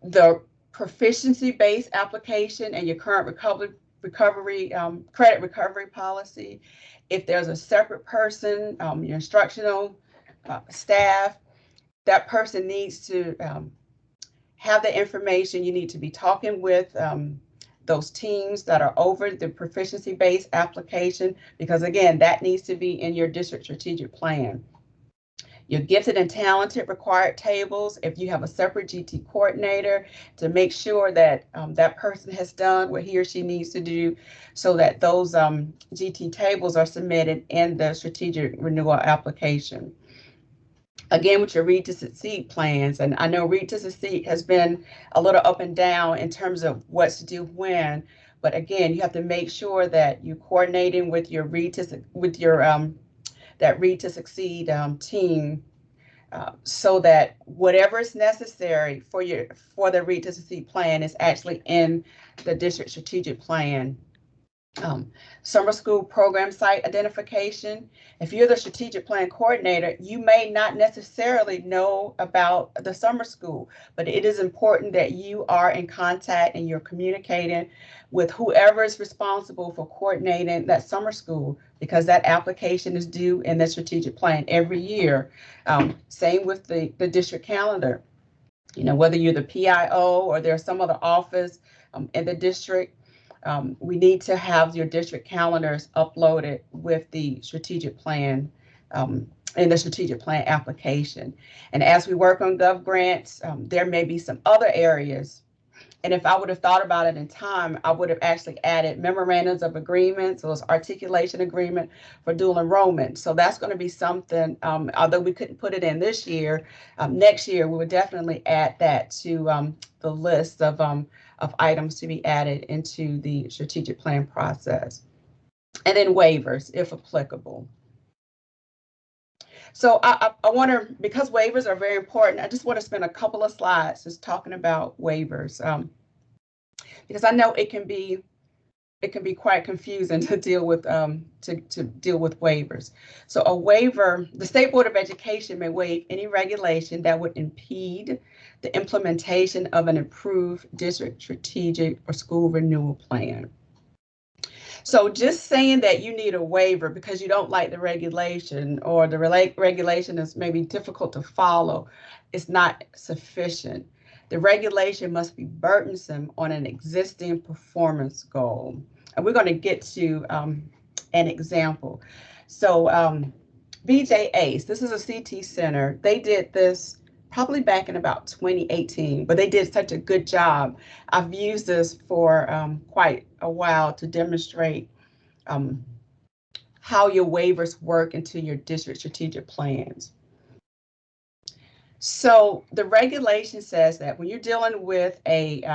The proficiency-based application and your current credit recovery policy. If there's a separate person, your instructional staff, that person needs to have the information. You need to be talking with those teams that are over the proficiency-based application, because again, that needs to be in your district strategic plan. Your gifted and talented required tables, if you have a separate GT coordinator, to make sure that that person has done what he or she needs to do, so that those GT tables are submitted in the strategic renewal application. Again, with your Read to Succeed plans, and I know Read to Succeed has been a little up and down in terms of what's to do when, but again, you have to make sure that you're coordinating with your that Read to Succeed team, so that whatever is necessary for the Read to Succeed plan is actually in the district strategic plan. Summer school program site identification. If you're the strategic plan coordinator, you may not necessarily know about the summer school, but it is important that you are in contact and you're communicating with whoever is responsible for coordinating that summer school, because that application is due in the strategic plan every year. Same with the district calendar. You know, whether you're the PIO or there's some other office in the district, we need to have your district calendars uploaded with the strategic plan in the strategic plan application. And as we work on Gov Grants, there may be some other areas. And if I would have thought about it in time, I would have actually added memorandums of agreement, so it's articulation agreement for dual enrollment. So that's going to be something, although we couldn't put it in this year, next year we would definitely add that to the list of items to be added into the strategic plan process. And then waivers, if applicable. So I want to, because waivers are very important, I just want to spend a couple of slides just talking about waivers, because I know it can be quite confusing to deal with waivers. So a waiver, the State Board of Education may waive any regulation that would impede the implementation of an approved district strategic or school renewal plan. So just saying that you need a waiver because you don't like the regulation, or the regulation is maybe difficult to follow, is not sufficient. The regulation must be burdensome on an existing performance goal. And we're going to get to an example. So BJ ACE, this is a CT center. They did this probably back in about 2018, but they did such a good job. I've used this for quite a while to demonstrate how your waivers work into your district strategic plans. So the regulation says that when you're dealing with a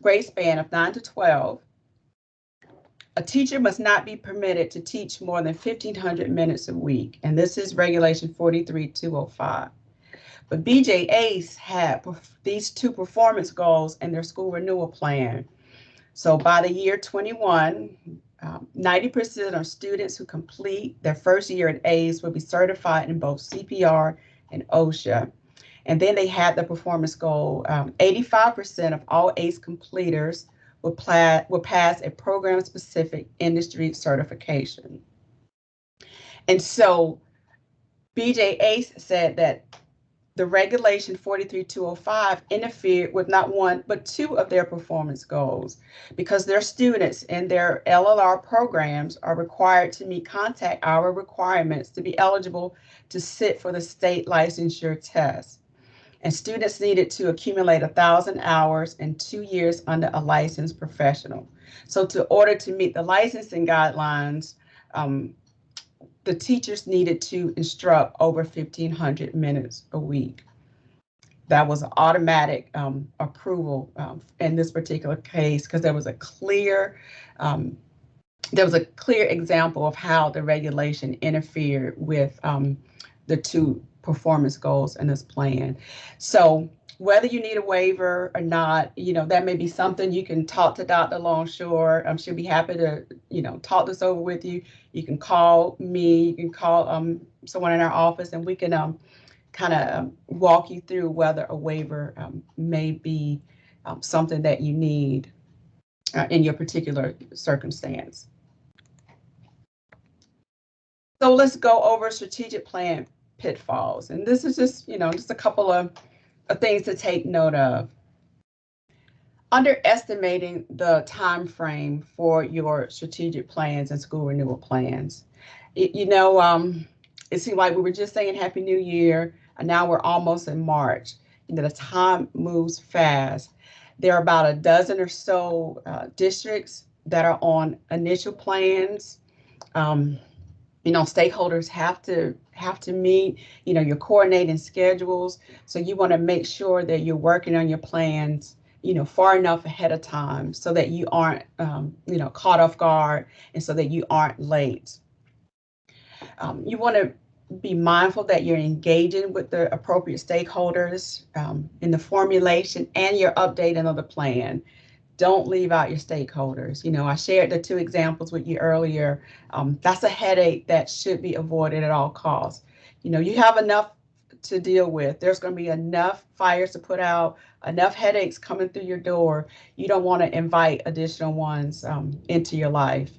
grade span of 9 to 12, a teacher must not be permitted to teach more than 1,500 minutes a week. And this is Regulation 43-205. But BJ ACE had these two performance goals in their school renewal plan. So by the year 21, 90% of students who complete their first year at ACE will be certified in both CPR and OSHA. And then they had the performance goal, 85% of all ACE completers will pass a program-specific industry certification. And so BJ ACE said that the Regulation 43-205 interfered with not one, but two of their performance goals, because their students in their LLR programs are required to meet contact hour requirements to be eligible to sit for the state licensure test. And students needed to accumulate 1,000 hours and 2 years under a licensed professional. So in order to meet the licensing guidelines, the teachers needed to instruct over 1,500 minutes a week. That was an automatic approval in this particular case, because there was a clear example of how the regulation interfered with the two performance goals in this plan. So whether you need a waiver or not, that may be something you can talk to Dr. Longshore. She'll be happy to, talk this over with you. You can call me, you can call someone in our office, and we can kind of walk you through whether a waiver may be something that you need in your particular circumstance. So let's go over strategic plan pitfalls. And this is just, just a couple of things to take note of. Underestimating the time frame for your strategic plans and school renewal plans. It seemed like we were just saying Happy New Year, and now we're almost in March. The time moves fast. There are about a dozen or so districts that are on initial plans. Stakeholders have to meet, you're coordinating schedules. So you want to make sure that you're working on your plans, far enough ahead of time so that you aren't, caught off guard, and so that you aren't late. You want to be mindful that you're engaging with the appropriate stakeholders in the formulation and your updating of the plan. Don't leave out your stakeholders. You know, I shared the 2 examples with you earlier. That's a headache that should be avoided at all costs. You know, you have enough to deal with. There's going to be enough fires to put out, enough headaches coming through your door. You don't want to invite additional ones into your life.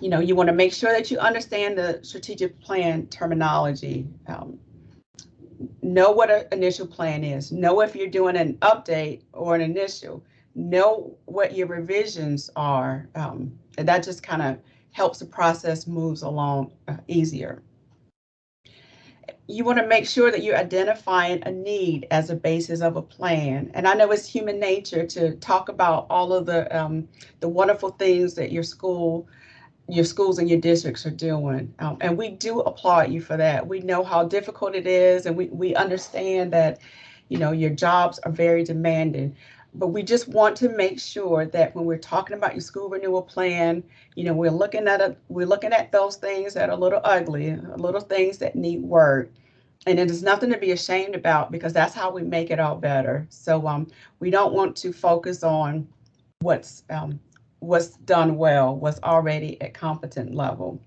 You know, you want to make sure that you understand the strategic plan terminology. Know what an initial plan is. Know if you're doing an update or an initial. Know what your revisions are. And that just kind of helps the process moves along easier. You want to make sure that you're identifying a need as a basis of a plan. And I know it's human nature to talk about all of the wonderful things that your schools and your districts are doing. And we do applaud you for that. We know how difficult it is, and we understand that, you know, your jobs are very demanding. But we just want to make sure that when we're talking about your school renewal plan, you know, we're looking at those things that are a little ugly, little things that need work. And it is nothing to be ashamed about, because that's how we make it all better. So we don't want to focus on what's done well, what's already at competent level.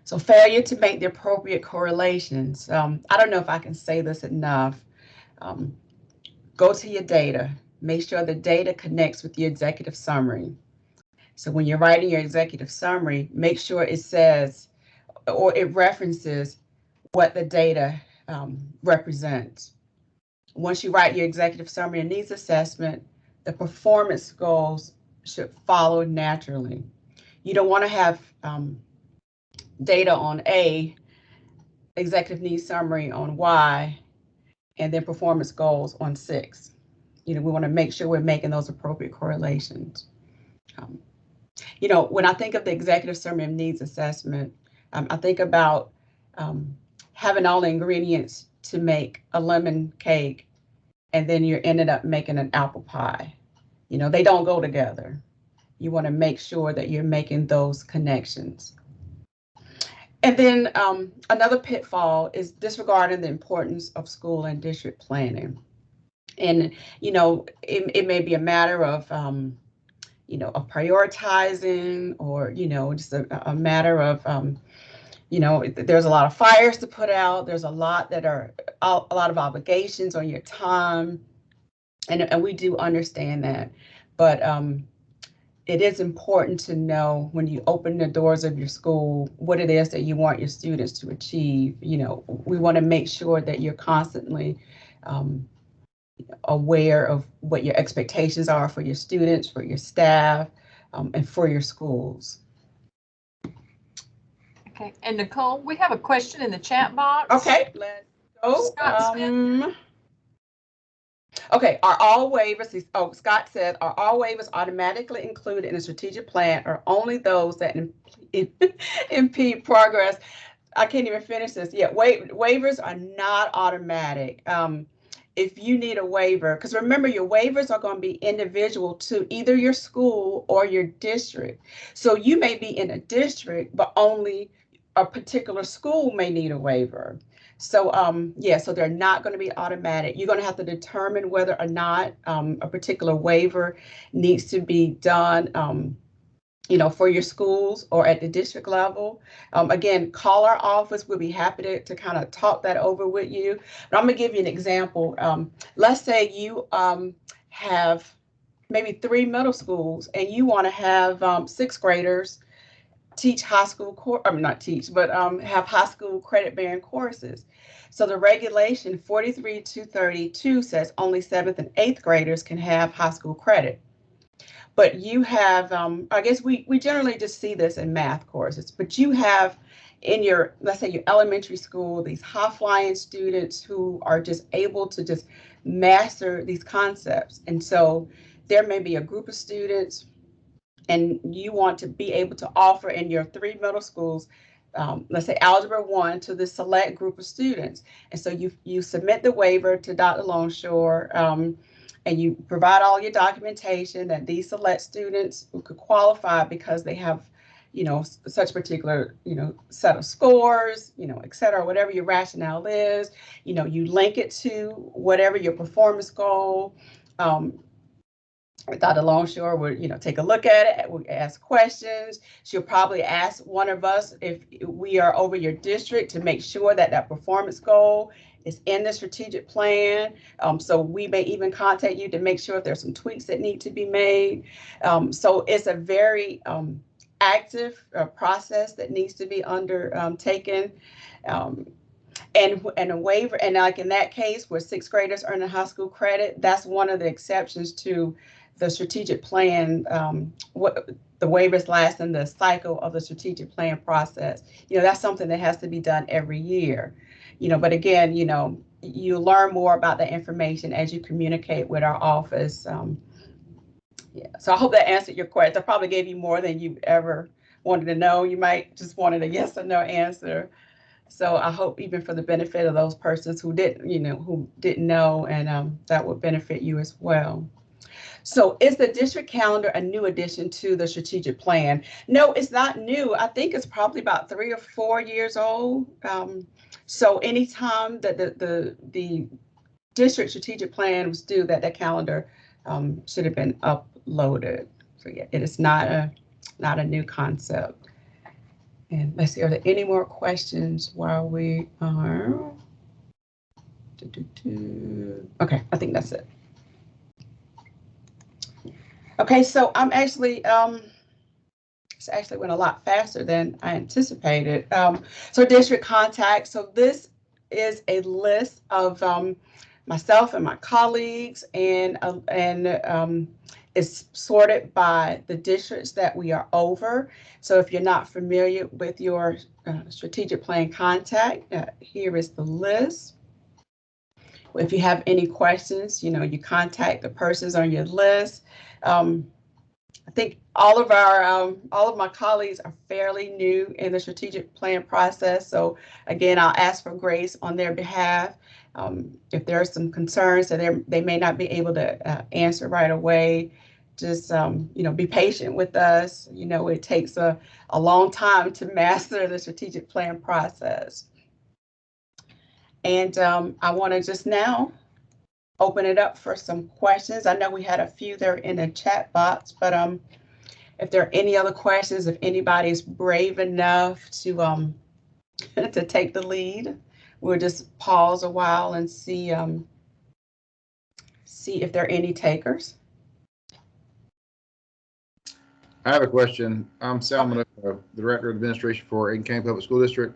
So failure to make the appropriate correlations. I don't know if I can say this enough. Go to your data. Make sure the data connects with your executive summary. So when you're writing your executive summary, make sure it says, or it references what the data represents. Once you write your executive summary and needs assessment, the performance goals should follow naturally. You don't want to have data on A, executive needs summary on Y, and then performance goals on 6. You know, we want to make sure we're making those appropriate correlations. You know, when I think of the executive summary of needs assessment, I think about having all the ingredients to make a lemon cake, and then you ended up making an apple pie. You know, they don't go together. You want to make sure that you're making those connections. And then another pitfall is disregarding the importance of school and district planning. And, you know, it may be a matter of, you know, of prioritizing, or, you know, just a matter of, you know, there's a lot of fires to put out. There's a lot of obligations on your time. And we do understand that. But it is important to know, when you open the doors of your school, what it is that you want your students to achieve. You know, we want to make sure that you're constantly aware of what your expectations are for your students, for your staff, and for your schools. Okay, and Nicole, we have a question in the chat box. Okay, let's go. Scott Smith. Okay, are all waivers, Scott says, are all waivers automatically included in the strategic plan, or only those that impede progress? I can't even finish this. Yeah, waivers are not automatic. If you need a waiver, because remember, your waivers are going to be individual to either your school or your district. So you may be in a district, but only a particular school may need a waiver. So yeah, so they're not going to be automatic. You're going to have to determine whether or not a particular waiver needs to be done, you know, for your schools or at the district level. Again, call our office. We'll be happy to kind of talk that over with you. But I'm going to give you an example. Let's say you have maybe 3 middle schools, and you want to have 6th graders teach high school have high school credit bearing courses. So the regulation 43-232 says only 7th and 8th graders can have high school credit. But you have, I guess we generally just see this in math courses, but you have in your, let's say your elementary school, these high flying students who are just able to just master these concepts. And so there may be a group of students, and you want to be able to offer in your 3 middle schools, let's say Algebra 1 to the select group of students. And so you submit the waiver to Dr. Longshore, and you provide all your documentation that these select students who could qualify because they have, such particular, set of scores, et cetera, whatever your rationale is, you link it to whatever your performance goal. Dr. Longshore would, take a look at it, would ask questions. She'll probably ask one of us if we are over your district to make sure that that performance goal is in the strategic plan. So we may even contact you to make sure if there's some tweaks that need to be made. So it's a very active process that needs to be undertaken. And a waiver, and like in that case where sixth graders earn a high school credit, that's one of the exceptions to the strategic plan, what the waivers last in the cycle of the strategic plan process. That's something that has to be done every year. But again, you learn more about the information as you communicate with our office. Yeah, so I hope that answered your question. I probably gave you more than you ever wanted to know. You might just wanted a yes or no answer. So I hope even for the benefit of those persons who didn't know, and that would benefit you as well. So is the district calendar a new addition to the strategic plan? No, it's not new. I think it's probably about 3 or 4 years old. So anytime that the district strategic plan was due, that calendar should have been uploaded. So yeah, it is not a new concept. And let's see, are there any more questions while we are? Okay, I think that's it. Okay, so I'm actually, it's actually went a lot faster than I anticipated. So district contacts. So this is a list of myself and my colleagues, and it's sorted by the districts that we are over. So if you're not familiar with your strategic plan contact, here is the list. If you have any questions, you contact the persons on your list. I think all of my colleagues are fairly new in the strategic plan process. So again, I'll ask for grace on their behalf. If there are some concerns that they may not be able to answer right away, just be patient with us. It takes a long time to master the strategic plan process. And I want to just now open it up for some questions. I know we had a few there in the chat box, but if there are any other questions, if anybody's brave enough to to take the lead, we'll just pause a while and see if there are any takers. I have a question. I'm Sal Minogue, the Director of Administration for Aiken County Public School District.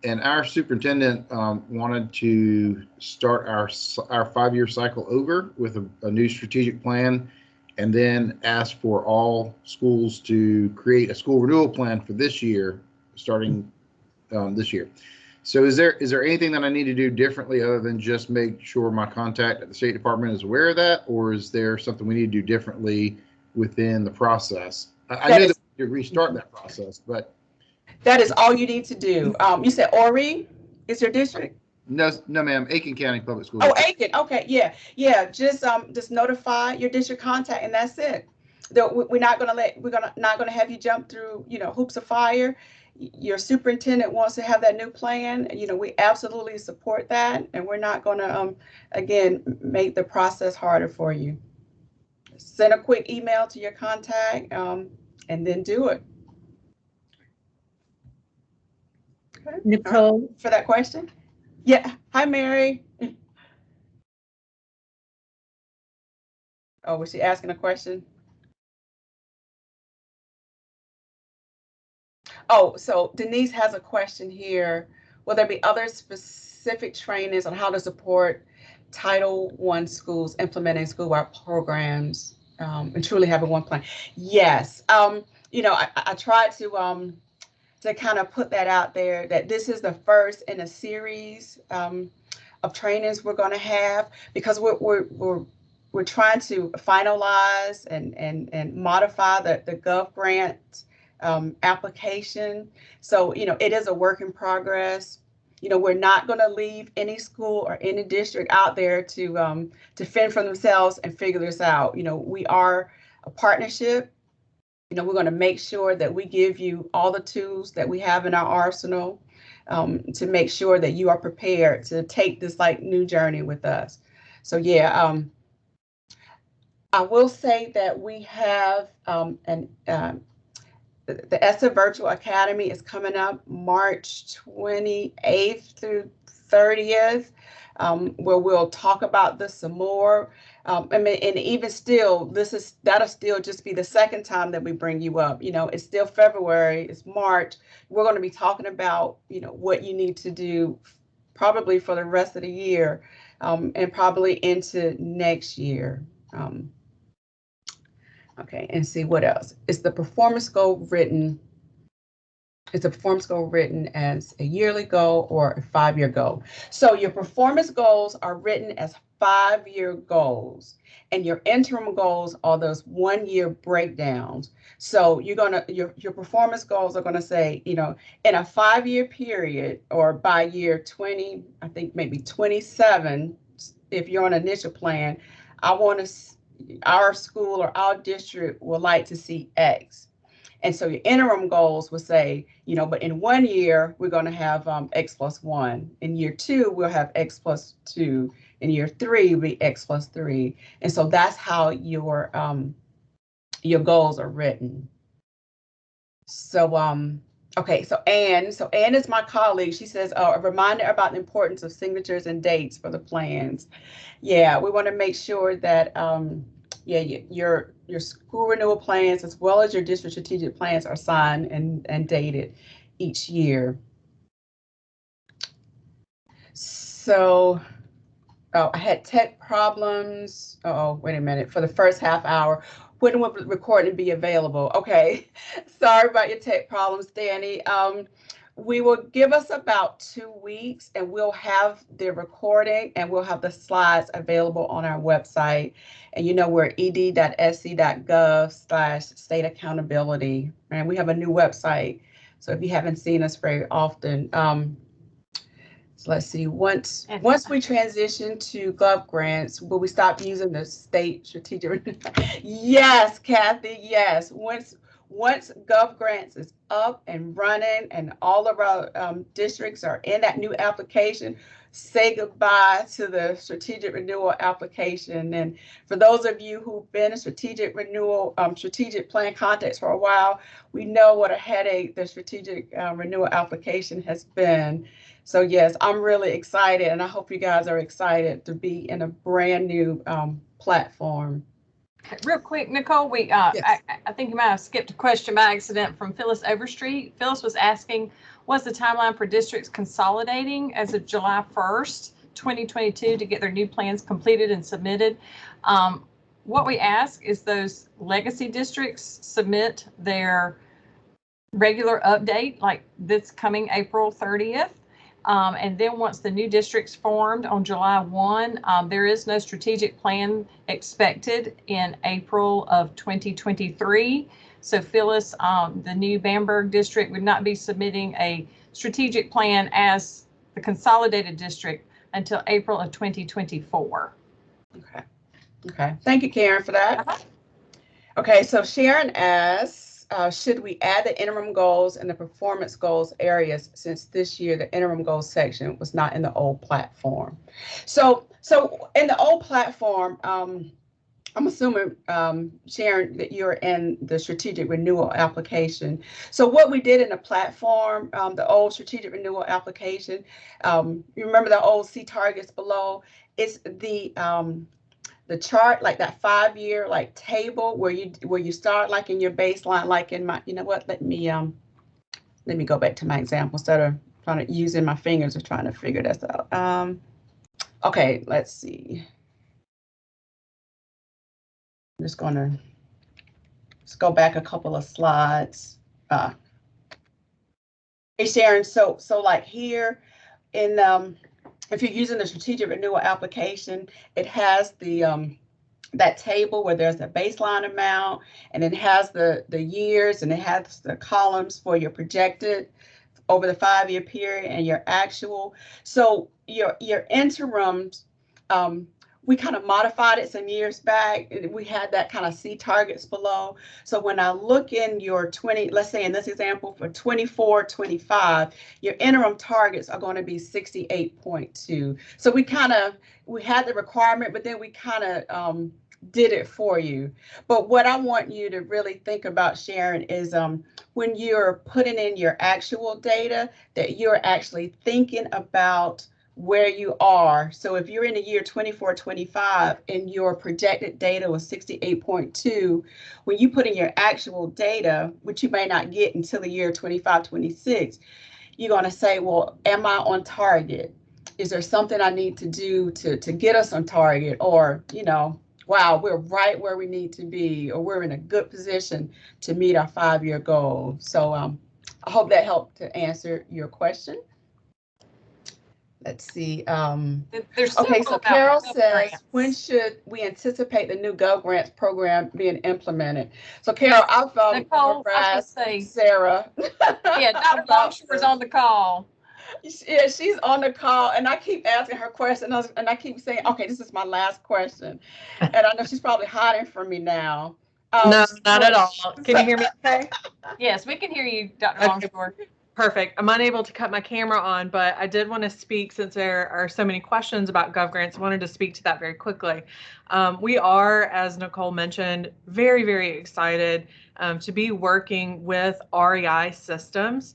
And our superintendent wanted to start our 5-year cycle over with a new strategic plan, and then ask for all schools to create a school renewal plan for this year, starting this year. So is there anything that I need to do differently other than just make sure my contact at the State Department is aware of that, or is there something we need to do differently within the process? I know that we need to restart that process, but that is all you need to do. You said Horry is your district? No, ma'am. Aiken County Public School. Oh, Aiken. Okay, yeah. Just notify your district contact, and that's it. We're not gonna have you jump through hoops of fire. Your superintendent wants to have that new plan. We absolutely support that, and we're not gonna again make the process harder for you. Send a quick email to your contact, and then do it. Okay. Nicole, for that question. Yeah. Hi, Mary. Oh, was she asking a question? Oh, so Denise has a question here. Will there be other specific trainings on how to support Title I schools implementing school-wide programs and truly having one plan? Yes. I tried to kind of put that out there, that this is the first in a series of trainings we're going to have, because we're trying to finalize and modify the Gov grant application. So it is a work in progress. We're not going to leave any school or any district out there to fend for themselves and figure this out. We are a partnership. we're going to make sure that we give you all the tools that we have in our arsenal to make sure that you are prepared to take this like new journey with us. So yeah, I will say that we have the ESSA Virtual Academy is coming up March 28th through 30th, where we'll talk about this some more. I mean, and even still, that'll still just be the second time that we bring you up. It's still February, it's March. We're going to be talking about, what you need to do probably for the rest of the year, and probably into next year. Okay, and see what else. Is the performance goal written as a yearly goal or a 5-year goal? So your performance goals are written as 5-year goals, and your interim goals are those 1-year breakdowns. So your performance goals are gonna say, in a 5-year period, or by year 20, I think maybe 27, if you're on an initial plan, our school or our district would like to see X. And so your interim goals will say, but in 1 year, we're going to have X plus 1. In year 2, we'll have X plus 2. In year 3, will be X plus 3. And so that's how your goals are written. So, okay, so Ann is my colleague. She says, a reminder about the importance of signatures and dates for the plans. Yeah, we want to make sure that your school renewal plans as well as your district strategic plans are signed and dated each year. So, I had tech problems. Oh, wait a minute. For the first half hour, when will the recording be available? Okay, sorry about your tech problems, Danny. We will give us about 2 weeks and we'll have the recording and we'll have the slides available on our website. And we're ed.sc.gov/state accountability. And we have a new website. So if you haven't seen us very often, so let's see, once we transition to Gov grants, will we stop using the state strategic? Yes, Kathy, yes. Once Gov grants is up and running and all of our districts are in that new application, say goodbye to the strategic renewal application. And for those of you who've been in strategic renewal, strategic plan context for a while, we know what a headache the strategic renewal application has been. So yes, I'm really excited, and I hope you guys are excited to be in a brand new platform. Real quick, Nicole, Yes. I think you might have skipped a question by accident from Phyllis Overstreet. Phyllis was asking, what's the timeline for districts consolidating as of July 1st, 2022 to get their new plans completed and submitted? What we ask is those legacy districts submit their regular update, like this coming April 30th. And then once the new district's formed on July 1, there is no strategic plan expected in April of 2023. So Phyllis, the new Bamberg district would not be submitting a strategic plan as the consolidated district until April of 2024. Okay. Thank you, Karen, for that. Okay, so Sharon asks, should we add the interim goals and the performance goals areas since this year the interim goals section was not in the old platform? So in the old platform, I'm assuming, Sharon, that you're in the strategic renewal application. So what we did in the platform, the old strategic renewal application, you remember the old C targets below? It's the chart, like that 5-year like table where you start like in your baseline, like in my, let me go back to my example instead of trying to using my fingers or trying to figure this out. Okay, let's see. I'm just gonna go back a couple of slides. Hey Sharon, so like here in if you're using the strategic renewal application, it has the that table where there's a baseline amount and it has the years and it has the columns for your projected over the 5-year period and your actual. So your interims, we kind of modified it some years back. We had that kind of C targets below. So when I look in your 20, let's say in this example for 24, 25, your interim targets are going to be 68.2. So we had the requirement, but then we kind of did it for you. But what I want you to really think about, Sharon, is when you're putting in your actual data, that you're actually thinking about where you are. So if you're in the year 24, 25 and your projected data was 68.2, when you put in your actual data, which you may not get until the year 25, 26, you're going to say, well, am I on target? Is there something I need to do to get us on target? Or, wow, we're right where we need to be, or we're in a good position to meet our 5-year goal. So I hope that helped to answer your question. Let's see. Okay, so Carol says, when should we anticipate the new GovGrants program being implemented? So Carol, I've Nicole, I was gonna say, Sarah. Yeah, Dr. Longshore's on the call. Yeah, she's on the call, and I keep asking her questions, and I keep saying, okay, this is my last question. And I know she's probably hiding from me now. No, not at all. Can you hear me okay? Yes, we can hear you, Dr. Longshore. Perfect. I'm unable to cut my camera on, but I did want to speak, since there are so many questions about GovGrants, I wanted to speak to that very quickly. We are, as Nicole mentioned, very, very excited to be working with REI Systems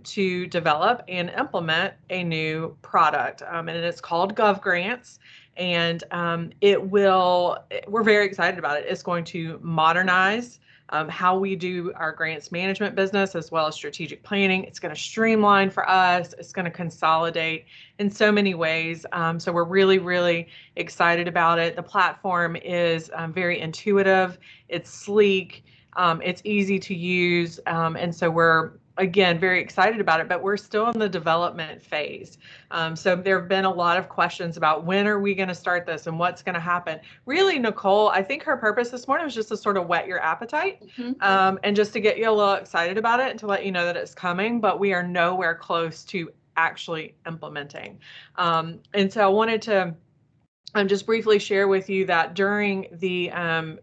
to develop and implement a new product, and it's called GovGrants. And we're very excited about it. It's going to modernize how we do our grants management business, as well as strategic planning. It's going to streamline for us. It's going to consolidate in so many ways. So we're really, really excited about it. The platform is very intuitive. It's sleek. It's easy to use. And so we're, again, very excited about it, but we're still in the development phase. So there have been a lot of questions about when are we going to start this and what's going to happen. Really, Nicole, I think her purpose this morning was just to sort of whet your appetite and just to get you a little excited about it and to let you know that it's coming, but we are nowhere close to actually implementing. And so I wanted to just briefly share with you that during the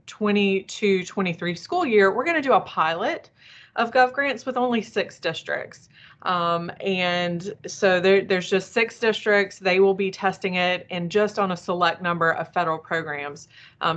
22-23 school year, we're going to do a pilot of GovGrants with only 6 districts. And so there's just 6 districts. They will be testing it and just on a select number of federal programs,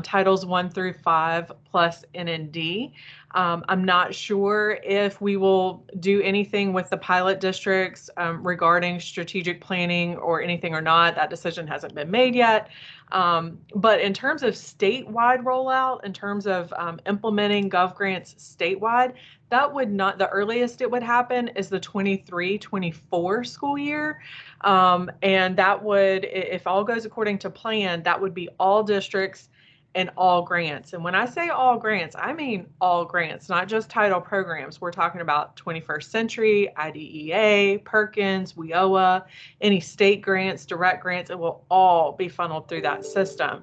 titles 1 through 5 plus NND. I'm not sure if we will do anything with the pilot districts regarding strategic planning or anything or not. That decision hasn't been made yet. But in terms of statewide rollout, in terms of implementing GovGrants statewide, that would not, the earliest it would happen is the 23-24 school year. And that would, if all goes according to plan, that would be all districts and all grants. And when I say all grants, I mean all grants, not just title programs. We're talking about 21st Century, IDEA, Perkins, WIOA, any state grants, direct grants. It will all be funneled through that system.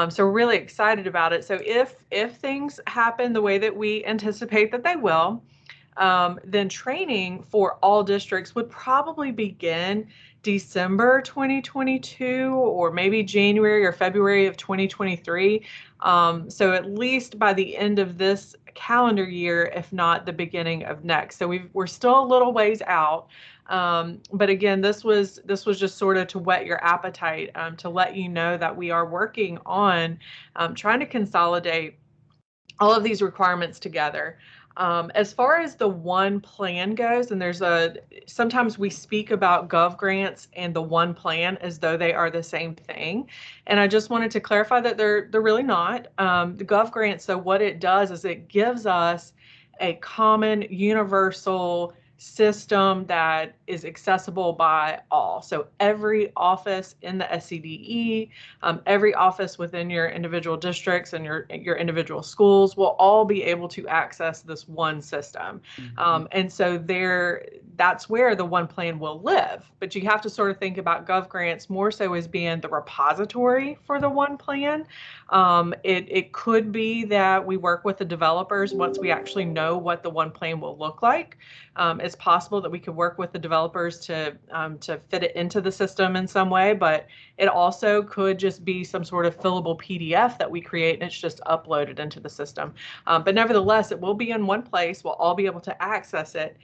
So we're really excited about it. So if things happen the way that we anticipate that they will, then training for all districts would probably begin December 2022 or maybe January or February of 2023. So at least by the end of this calendar year, if not the beginning of next. So we're still a little ways out. But again, this was just sort of to whet your appetite, to let you know that we are working on trying to consolidate all of these requirements together. As far as the one plan goes, and sometimes we speak about GovGrants and the one plan as though they are the same thing. And I just wanted to clarify that they're really not. The GovGrants, so what it does is it gives us a common universal system that is accessible by all. So every office in the SCDE, every office within your individual districts and your individual schools will all be able to access this one system. And so that's where the one plan will live. But you have to sort of think about GovGrants more so as being the repository for the one plan. It could be that we work with the developers once we actually know what the one plan will look like. It's possible that we could work with the developers to fit it into the system in some way, but it also could just be some sort of fillable PDF that we create and it's just uploaded into the system. But nevertheless, it will be in one place. We'll all be able to access it.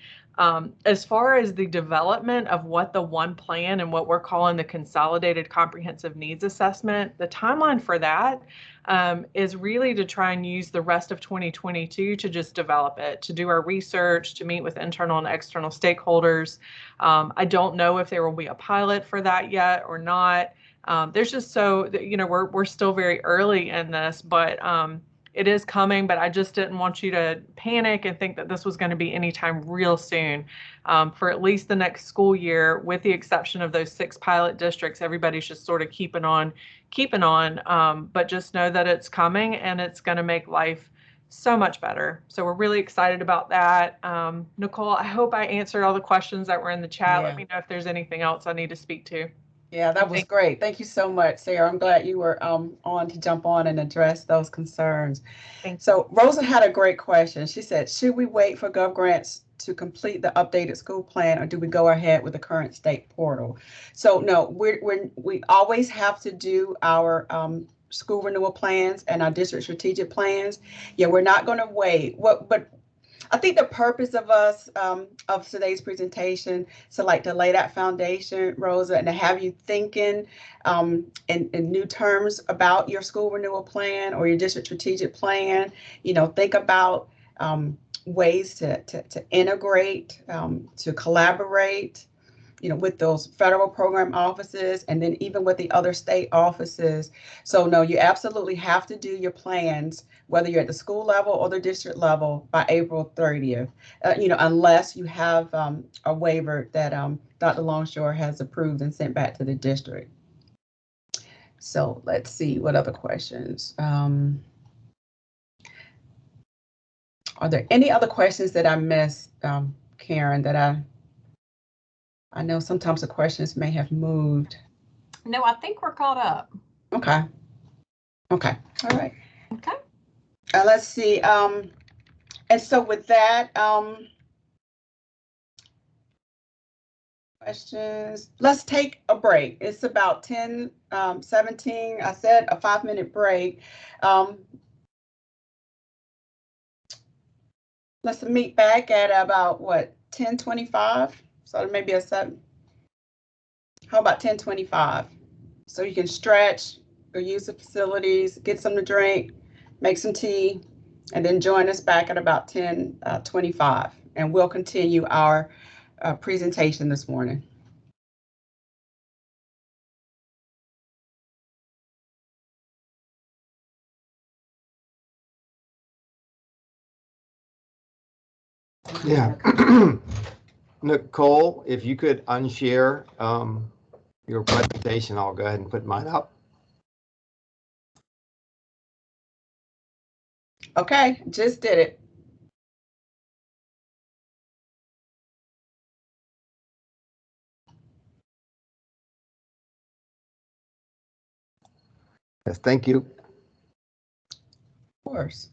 As far as the development of what the one plan and what we're calling the Consolidated Comprehensive Needs Assessment, the timeline for that is really to try and use the rest of 2022 to just develop it, to do our research, to meet with internal and external stakeholders. I don't know if there will be a pilot for that yet or not. There's just we're still very early in this, but it is coming, but I just didn't want you to panic and think that this was going to be anytime real soon. For at least the next school year, with the exception of those 6 pilot districts, everybody's just sort of keeping on. But just know that it's coming and it's going to make life so much better. So we're really excited about that. Nicole, I hope I answered all the questions that were in the chat. Yeah. Let me know if there's anything else I need to speak to. Yeah, that was great. Thank you so much, Sarah. I'm glad you were on to jump on and address those concerns. So Rosa had a great question. She said, should we wait for GovGrants to complete the updated school plan, or do we go ahead with the current state portal? So no, we always have to do our school renewal plans and our district strategic plans. Yeah, we're not going to wait. But I think the purpose of us, of today's presentation, to lay that foundation, Rosa, and to have you thinking in new terms about your school renewal plan or your district strategic plan. Think about ways to integrate, to collaborate, with those federal program offices, and then even with the other state offices. So no, you absolutely have to do your plans, whether you're at the school level or the district level, by April 30th, unless you have a waiver that Dr. Longshore has approved and sent back to the district. So let's see, what other questions? Are there any other questions that I missed, Karen, that I know sometimes the questions may have moved. No, I think we're caught up. Okay. Okay. All right. Okay. Let's see. And so with that, questions, let's take a break. It's about 10:17. I said a 5-minute break. Let's meet back at about 10:25. So maybe a 7. How about 10:25? So you can stretch or use the facilities, get something to drink, make some tea, and then join us back at about 10:25. And we'll continue our presentation this morning. Yeah. Nicole, if you could unshare your presentation, I'll go ahead and put mine up. Okay, just did it. Yes, thank you. Of course.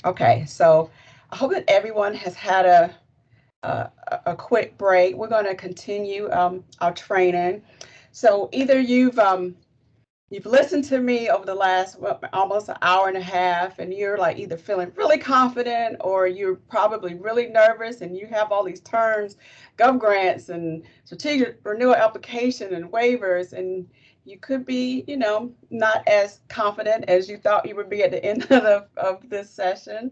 Okay, so I hope that everyone has had a quick break. We're going to continue our training. So either you've listened to me over the last almost an hour and a half, and you're like either feeling really confident or you're probably really nervous, and you have all these terms, gov grants and strategic renewal application and waivers, and you could be, not as confident as you thought you would be at the end of this session.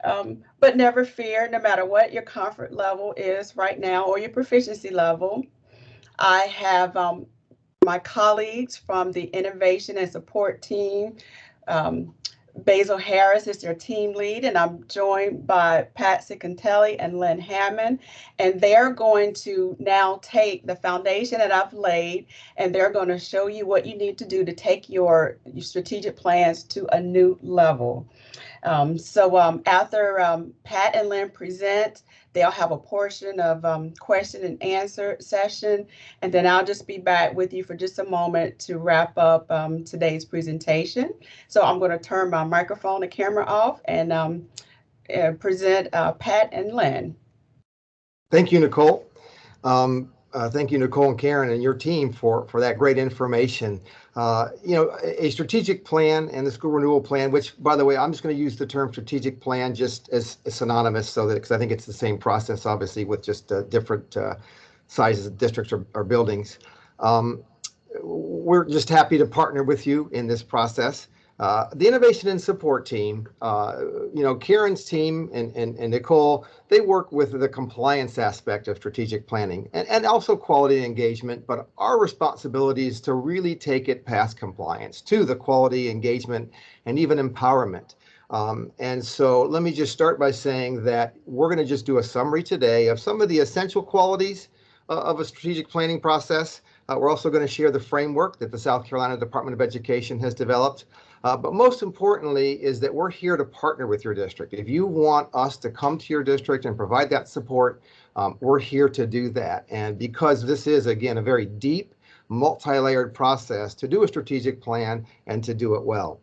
But never fear, no matter what your comfort level is right now or your proficiency level. I have my colleagues from the innovation and support team. Basil Harris is their team lead, and I'm joined by Pat Sicantelli and Lynn Hammond, and they're going to now take the foundation that I've laid, and they're going to show you what you need to do to take your strategic plans to a new level. After Pat and Lynn present, they'll have a portion of question and answer session, and then I'll just be back with you for just a moment to wrap up today's presentation. So I'm going to turn my microphone and camera off and present Pat and Lynn. Thank you, Nicole. Thank you, Nicole and Karen and your team for that great information. A strategic plan and the school renewal plan, which, by the way, I'm just going to use the term strategic plan just as synonymous, so that, because I think it's the same process, obviously, with just different sizes of districts or buildings. We're just happy to partner with you in this process. The innovation and support team, Karen's team and Nicole, they work with the compliance aspect of strategic planning and also quality engagement, but our responsibility is to really take it past compliance to the quality engagement and even empowerment. And so let me just start by saying that we're going to just do a summary today of some of the essential qualities of a strategic planning process. We're also going to share the framework that the South Carolina Department of Education has developed. But most importantly is that we're here to partner with your district. If you want us to come to your district and provide that support, we're here to do that. And because this is, again, a very deep, multi-layered process to do a strategic plan and to do it well.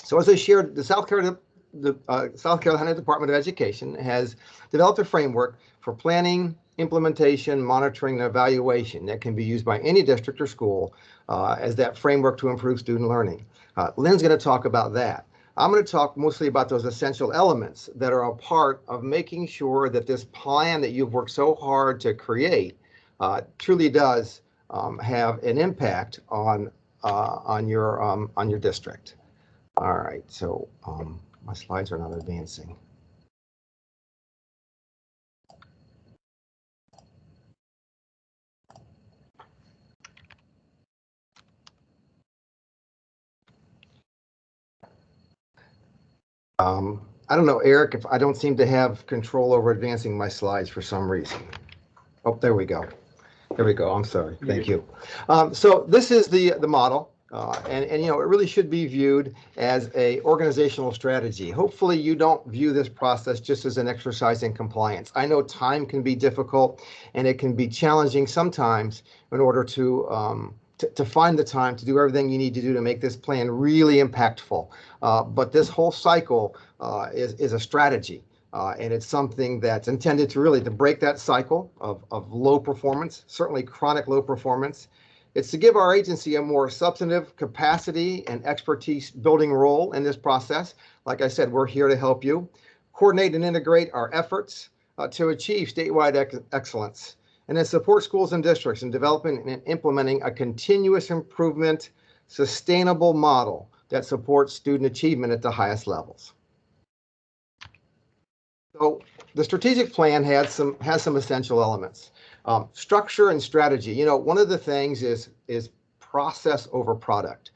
So as I shared, the South Carolina Department of Education has developed a framework for planning, implementation, monitoring, and evaluation that can be used by any district or school as that framework to improve student learning. Lynn's going to talk about that. I'm going to talk mostly about those essential elements that are a part of making sure that this plan that you've worked so hard to create truly does have an impact on your district. All right, so my slides are not advancing. I don't know, Eric, if I don't seem to have control over advancing my slides for some reason. Oh, there we go. There we go. I'm sorry. Thank you. So this is the model, and it really should be viewed as a organizational strategy. Hopefully you don't view this process just as an exercise in compliance. I know time can be difficult and it can be challenging sometimes in order to find the time to do everything you need to do to make this plan really impactful. But this whole cycle is a strategy, and it's something that's intended to really to break that cycle of low performance, certainly chronic low performance. It's to give our agency a more substantive capacity and expertise building role in this process. Like I said, we're here to help you coordinate and integrate our efforts to achieve statewide excellence, and then support schools and districts in developing and implementing a continuous improvement, sustainable model that supports student achievement at the highest levels. So the strategic plan has some essential elements. Structure and strategy. One of the things is process over product.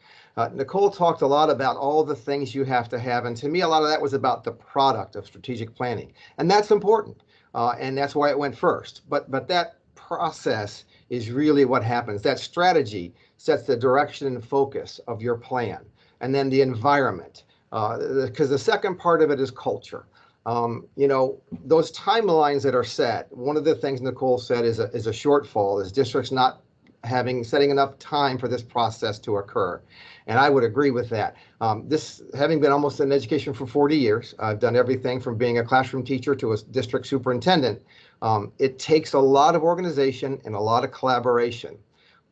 Nicole talked a lot about all the things you have to have, and to me, a lot of that was about the product of strategic planning, and that's important, and that's why it went first. But that process is really what happens. That strategy sets the direction and focus of your plan, and then the environment, because the second part of it is culture. Those timelines that are set, one of the things Nicole said is a shortfall is districts not setting enough time for this process to occur. And I would agree with that. This, having been almost in education for 40 years, I've done everything from being a classroom teacher to a district superintendent. It takes a lot of organization and a lot of collaboration.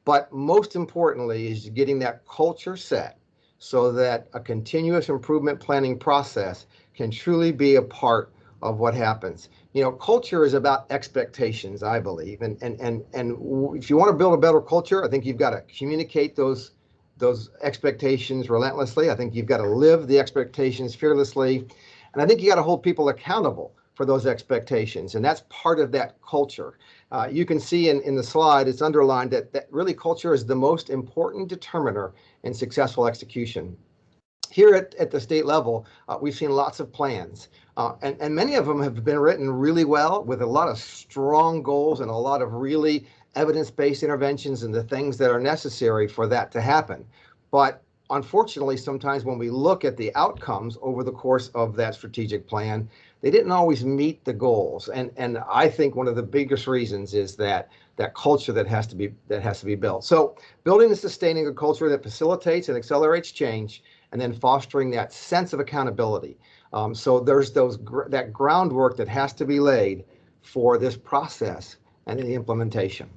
But most importantly is getting that culture set so that a continuous improvement planning process can truly be a part of what happens. You know, culture is about expectations, I believe. And if you want to build a better culture, I think you've got to communicate those expectations relentlessly. I think you've got to live the expectations fearlessly. And I think you got to hold people accountable for those expectations. And that's part of that culture. You can see in the slide, it's underlined that really culture is the most important determiner in successful execution. Here at the state level, we've seen lots of plans, and many of them have been written really well with a lot of strong goals and a lot of really evidence-based interventions and the things that are necessary for that to happen. But unfortunately, sometimes when we look at the outcomes over the course of that strategic plan, they didn't always meet the goals. And I think one of the biggest reasons is that culture that has to be built. So building and sustaining a culture that facilitates and accelerates change, and then fostering that sense of accountability. So there's that groundwork that has to be laid for this process and the implementation.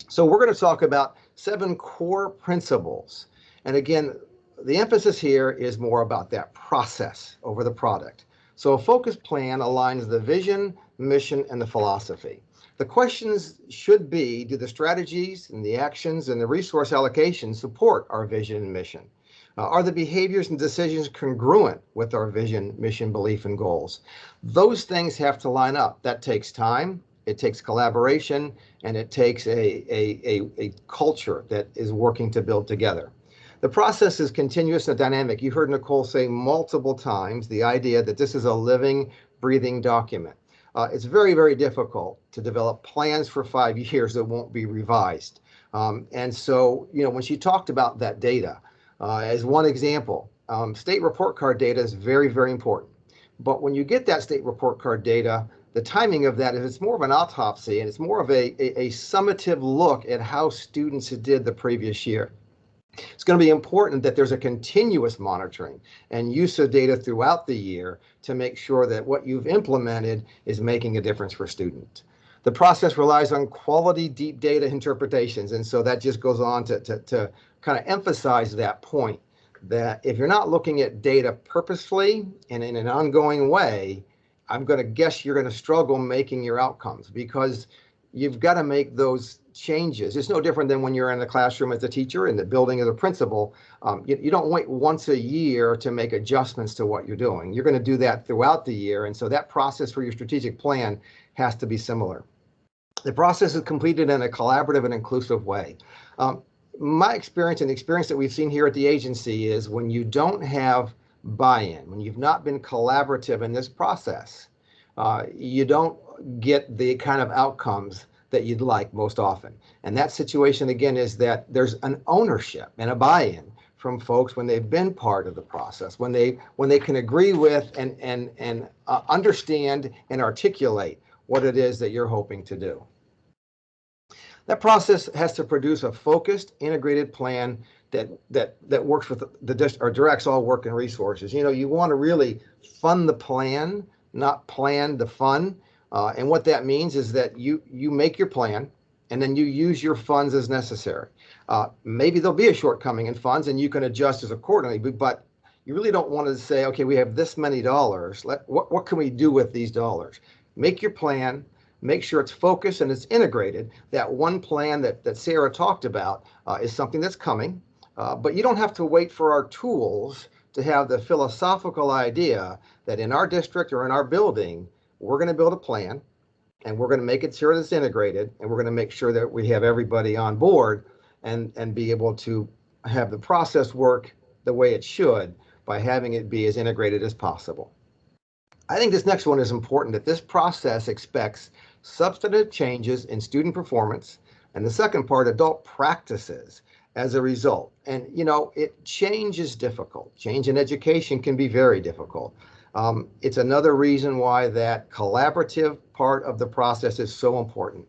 So we're going to talk about 7 core principles. And again, the emphasis here is more about that process over the product. So a focused plan aligns the vision, mission, and the philosophy. The questions should be, do the strategies and the actions and the resource allocation support our vision and mission? Are the behaviors and decisions congruent with our vision, mission, belief, and goals? Those things have to line up. That takes time, it takes collaboration, and it takes a culture that is working to build together. The process is continuous and dynamic. You heard Nicole say multiple times the idea that this is a living, breathing document. It's very, very difficult to develop plans for 5 years that won't be revised. And so, you know, when she talked about that data, as one example, state report card data is very, very important. But when you get that state report card data, the timing of that is it's more of an autopsy and it's more of a summative look at how students did the previous year. It's going to be important that there's a continuous monitoring and use of data throughout the year to make sure that what you've implemented is making a difference for students. The process relies on quality, deep data interpretations. And so that just goes on to kind of emphasize that point, that if you're not looking at data purposefully and in an ongoing way, I'm going to guess you're going to struggle making your outcomes because you've got to make those changes. It's no different than when you're in the classroom as a teacher in the building as a principal. You don't wait once a year to make adjustments to what you're doing. You're going to do that throughout the year. And so that process for your strategic plan has to be similar. The process is completed in a collaborative and inclusive way. My experience and the experience that we've seen here at the agency is when you don't have buy-in, when you've not been collaborative in this process, you don't get the kind of outcomes that you'd like most often. And that situation, again, is that there's an ownership and a buy-in from folks when they've been part of the process, when they can agree with and understand and articulate what it is that you're hoping to do. That process has to produce a focused, integrated plan that works with or directs all work and resources. You know, you want to really fund the plan, not plan the fun. And what that means is that you make your plan and then you use your funds as necessary. Maybe there'll be a shortcoming in funds and you can adjust as accordingly, but you really don't want to say, okay, we have this many dollars. What can we do with these dollars? Make your plan, make sure it's focused and it's integrated. That one plan that Sarah talked about is something that's coming, but you don't have to wait for our tools to have the philosophical idea that in our district or in our building, we're going to build a plan and we're going to make it sure that it's integrated and we're going to make sure that we have everybody on board and be able to have the process work the way it should by having it be as integrated as possible. I think this next one is important, that this process expects substantive changes in student performance, and the second part, adult practices as a result. And, you know, change is difficult. Change in education can be very difficult. It's another reason why that collaborative part of the process is so important.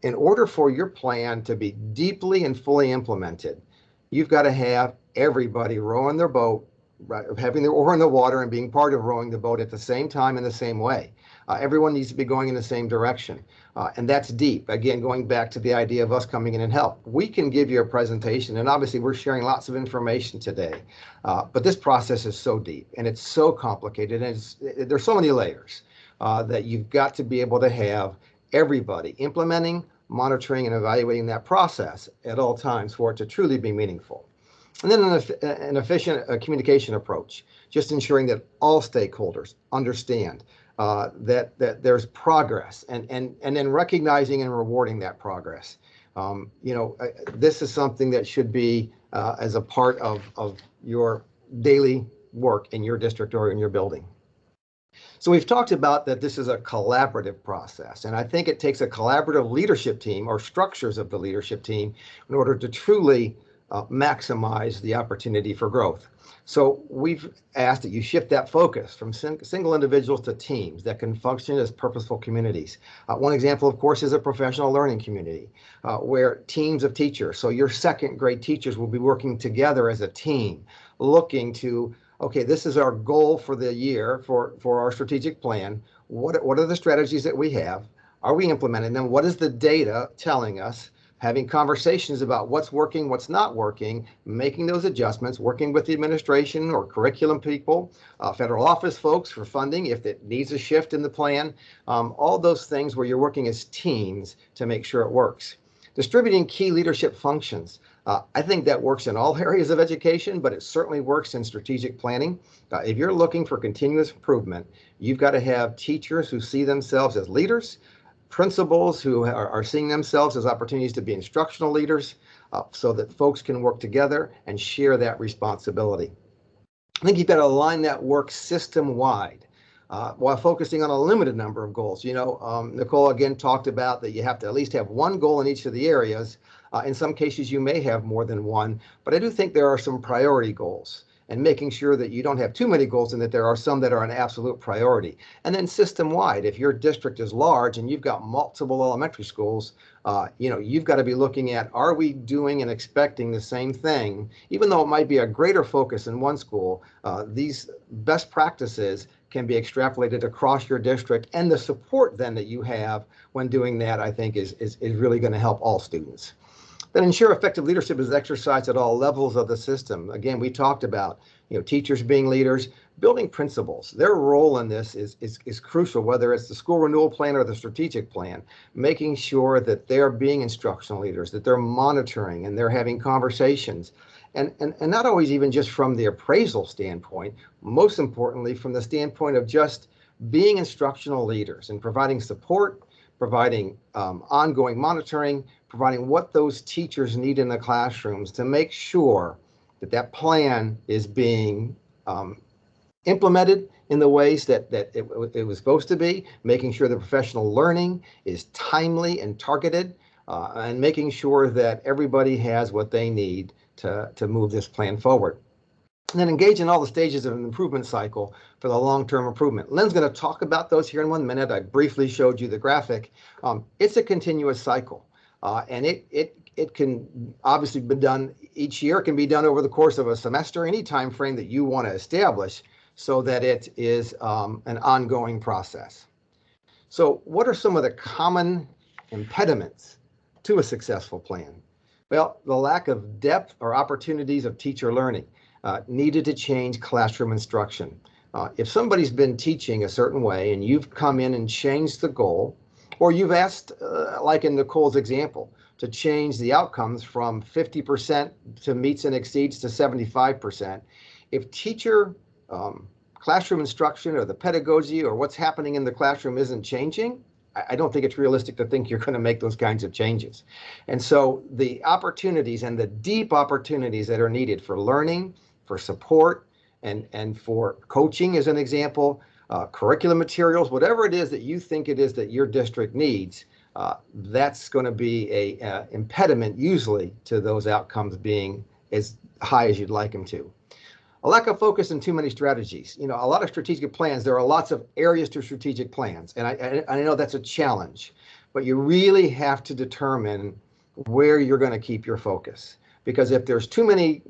In order for your plan to be deeply and fully implemented, you've got to have everybody rowing their boat, right, having their oar in the water and being part of rowing the boat at the same time in the same way. Everyone needs to be going in the same direction. And that's deep. Again, going back to the idea of us coming in and help. We can give you a presentation, and obviously we're sharing lots of information today. But this process is so deep and it's so complicated, and there's so many layers that you've got to be able to have everybody implementing, monitoring, and evaluating that process at all times for it to truly be meaningful. And then an efficient communication approach, just ensuring that all stakeholders understand that there's progress, and then recognizing and rewarding that progress. This is something that should be as a part of your daily work in your district or in your building. So we've talked about that this is a collaborative process, and I think it takes a collaborative leadership team or structures of the leadership team in order to truly maximize the opportunity for growth. So we've asked that you shift that focus from single individuals to teams that can function as purposeful communities. One example, of course, is a professional learning community where teams of teachers, so your second grade teachers will be working together as a team, looking to, okay, this is our goal for the year for our strategic plan. What are the strategies that we have? Are we implementing them? What is the data telling us? Having conversations about what's working, what's not working, making those adjustments, working with the administration or curriculum people, federal office folks for funding if it needs a shift in the plan, all those things where you're working as teams to make sure it works. Distributing key leadership functions. I think that works in all areas of education, but it certainly works in strategic planning. If you're looking for continuous improvement, you've got to have teachers who see themselves as leaders, principals who are seeing themselves as opportunities to be instructional leaders, so that folks can work together and share that responsibility. I think you've got to align that work system-wide while focusing on a limited number of goals. Nicole again talked about that you have to at least have one goal in each of the areas. In some cases, you may have more than one, but I do think there are some priority goals, and making sure that you don't have too many goals and that there are some that are an absolute priority. And then system-wide, if your district is large and you've got multiple elementary schools, you've got to be looking at, are we doing and expecting the same thing? Even though it might be a greater focus in one school, these best practices can be extrapolated across your district, and the support then that you have when doing that, I think, is really going to help all students. Then ensure effective leadership is exercised at all levels of the system. Again, we talked about teachers being leaders, building principals. Their role in this is crucial, whether it's the school renewal plan or the strategic plan, making sure that they're being instructional leaders, that they're monitoring and they're having conversations. And not always even just from the appraisal standpoint, most importantly, from the standpoint of just being instructional leaders and providing support, providing ongoing monitoring, providing what those teachers need in the classrooms to make sure that that plan is being implemented in the ways that it was supposed to be, making sure the professional learning is timely and targeted, and making sure that everybody has what they need to move this plan forward. And then engage in all the stages of an improvement cycle for the long-term improvement. Lynn's going to talk about those here in 1 minute. I briefly showed you the graphic. It's a continuous cycle, and it can obviously be done each year. It can be done over the course of a semester, any time frame that you want to establish, so that it is an ongoing process. So what are some of the common impediments to a successful plan? Well, the lack of depth or opportunities of teacher learning. Needed to change classroom instruction. If somebody's been teaching a certain way and you've come in and changed the goal, or you've asked, like in Nicole's example, to change the outcomes from 50% to meets and exceeds to 75%, if teacher classroom instruction or the pedagogy or what's happening in the classroom isn't changing, I don't think it's realistic to think you're going to make those kinds of changes. And so the opportunities and the deep opportunities that are needed for learning, for support, and for coaching as an example, curriculum materials, whatever it is that you think it is that your district needs, that's going to be a impediment usually to those outcomes being as high as you'd like them to. A lack of focus and too many strategies. You know, a lot of strategic plans, there are lots of areas to strategic plans. And I know that's a challenge, but you really have to determine where you're going to keep your focus. Because if there's too many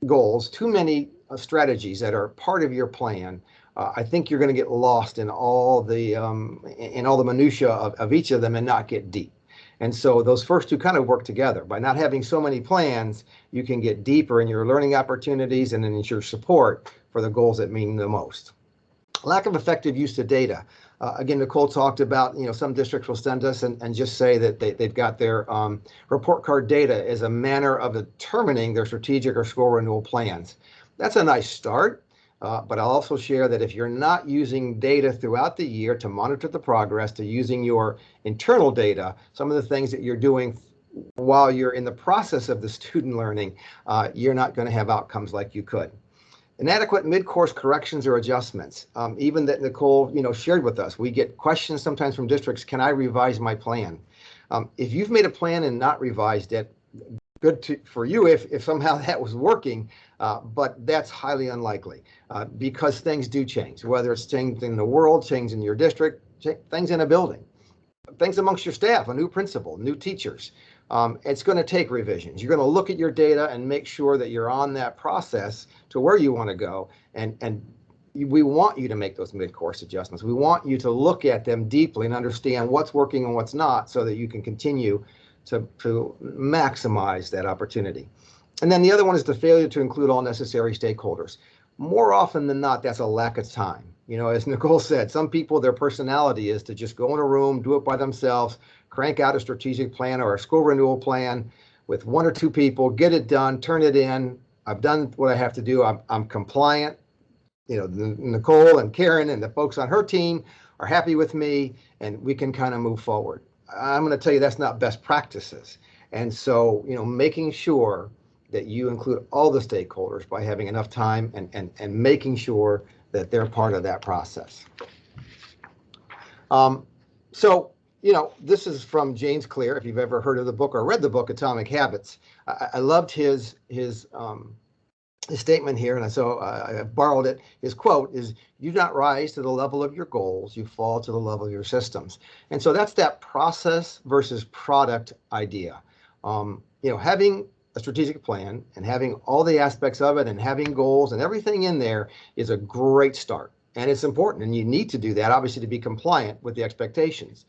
goals, too many strategies that are part of your plan, I think you're going to get lost in all the minutia of each of them and not get deep. And so those first two kind of work together. By not having so many plans, you can get deeper in your learning opportunities and in your support for the goals that mean the most. Lack of effective use of data. Again, Nicole talked about, some districts will send us and just say that they've got their report card data as a manner of determining their strategic or school renewal plans. That's a nice start. But I'll also share that if you're not using data throughout the year to monitor the progress, to using your internal data, some of the things that you're doing while you're in the process of the student learning, you're not going to have outcomes like you could. Inadequate mid-course corrections or adjustments, even that Nicole, shared with us. We get questions sometimes from districts, can I revise my plan? If you've made a plan and not revised it, good for you if somehow that was working, but that's highly unlikely because things do change, whether it's things in the world, change in your district, things in a building, things amongst your staff, a new principal, new teachers. It's going to take revisions. You're going to look at your data and make sure that you're on that process to where you want to go. And we want you to make those mid-course adjustments. We want you to look at them deeply and understand what's working and what's not so that you can continue to maximize that opportunity. And then the other one is the failure to include all necessary stakeholders. More often than not, that's a lack of time. As Nicole said, some people, their personality is to just go in a room, do it by themselves, crank out a strategic plan or a school renewal plan with one or two people, get it done, turn it in. I've done what I have to do. I'm compliant. Nicole and Karen and the folks on her team are happy with me, and we can kind of move forward. I'm going to tell you that's not best practices. And so, making sure that you include all the stakeholders by having enough time and making sure that they're part of that process. This is from James Clear, if you've ever heard of the book or read the book Atomic Habits. I loved his statement here, and so I borrowed it. His quote is, "You do not rise to the level of your goals, you fall to the level of your systems." And so that's that process versus product idea. Having a strategic plan and having all the aspects of it and having goals and everything in there is a great start. And it's important, and you need to do that, obviously, to be compliant with the expectations.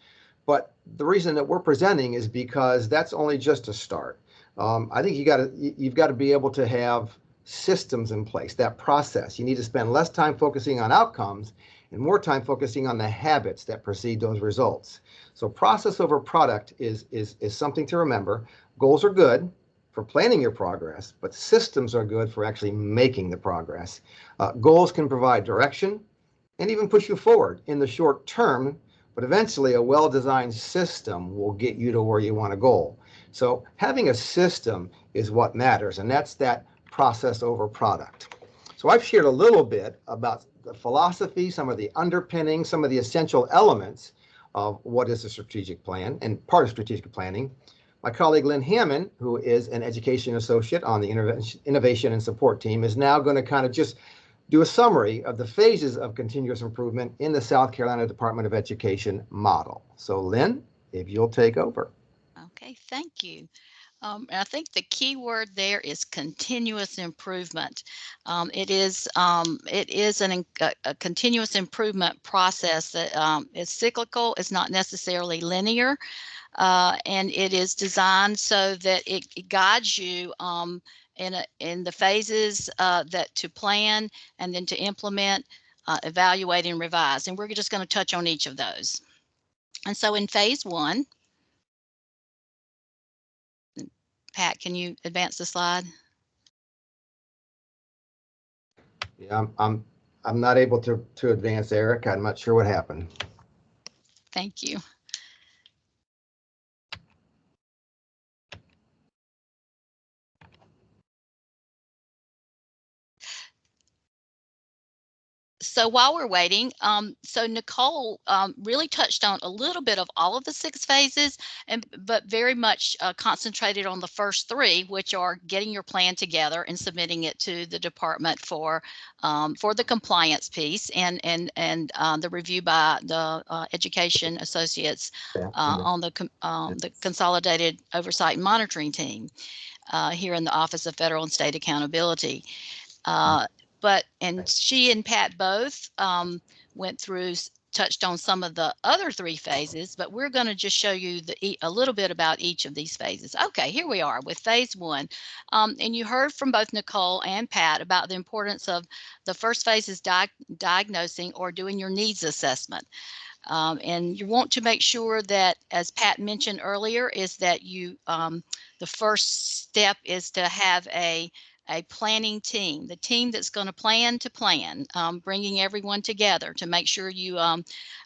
But the reason that we're presenting is because that's only just a start. I think you've got to be able to have systems in place, that process. You need to spend less time focusing on outcomes and more time focusing on the habits that precede those results. So process over product is something to remember. Goals are good for planning your progress, but systems are good for actually making the progress. Goals can provide direction and even push you forward in the short term, but eventually a well-designed system will get you to where you want to go. So having a system is what matters, and that's that process over product. So I've shared a little bit about the philosophy, some of the underpinnings, some of the essential elements of what is a strategic plan and part of strategic planning. My colleague Lynn Hammond, who is an education associate on the innovation and support team, is now going to kind of just do a summary of the phases of continuous improvement in the South Carolina Department of Education model. So Lynn, if you'll take over. Okay, thank you. And I think the key word there is continuous improvement. It is a continuous improvement process that is cyclical. It's not necessarily linear, and it is designed so that it guides you in the phases that to plan and then to implement, evaluate, and revise. And we're just going to touch on each of those. And so in phase one, Pat, can you advance the slide? Yeah, I'm not able to advance, Eric. I'm not sure what happened. Thank you. So while we're waiting, so Nicole really touched on a little bit of all of the 6 phases, but very much concentrated on the first 3, which are getting your plan together and submitting it to the department for the compliance piece and the review by the education associates on the Consolidated Oversight and Monitoring Team here in the Office of Federal and State Accountability. And she and Pat both went through, touched on some of the other 3 phases, but we're going to just show you a little bit about each of these phases. Okay, here we are with phase 1. And you heard from both Nicole and Pat about the importance of the first phase is diagnosing or doing your needs assessment. And you want to make sure that, as Pat mentioned earlier, is that you the first step is to have a planning team, the team that's going to plan, bringing everyone together to make sure you have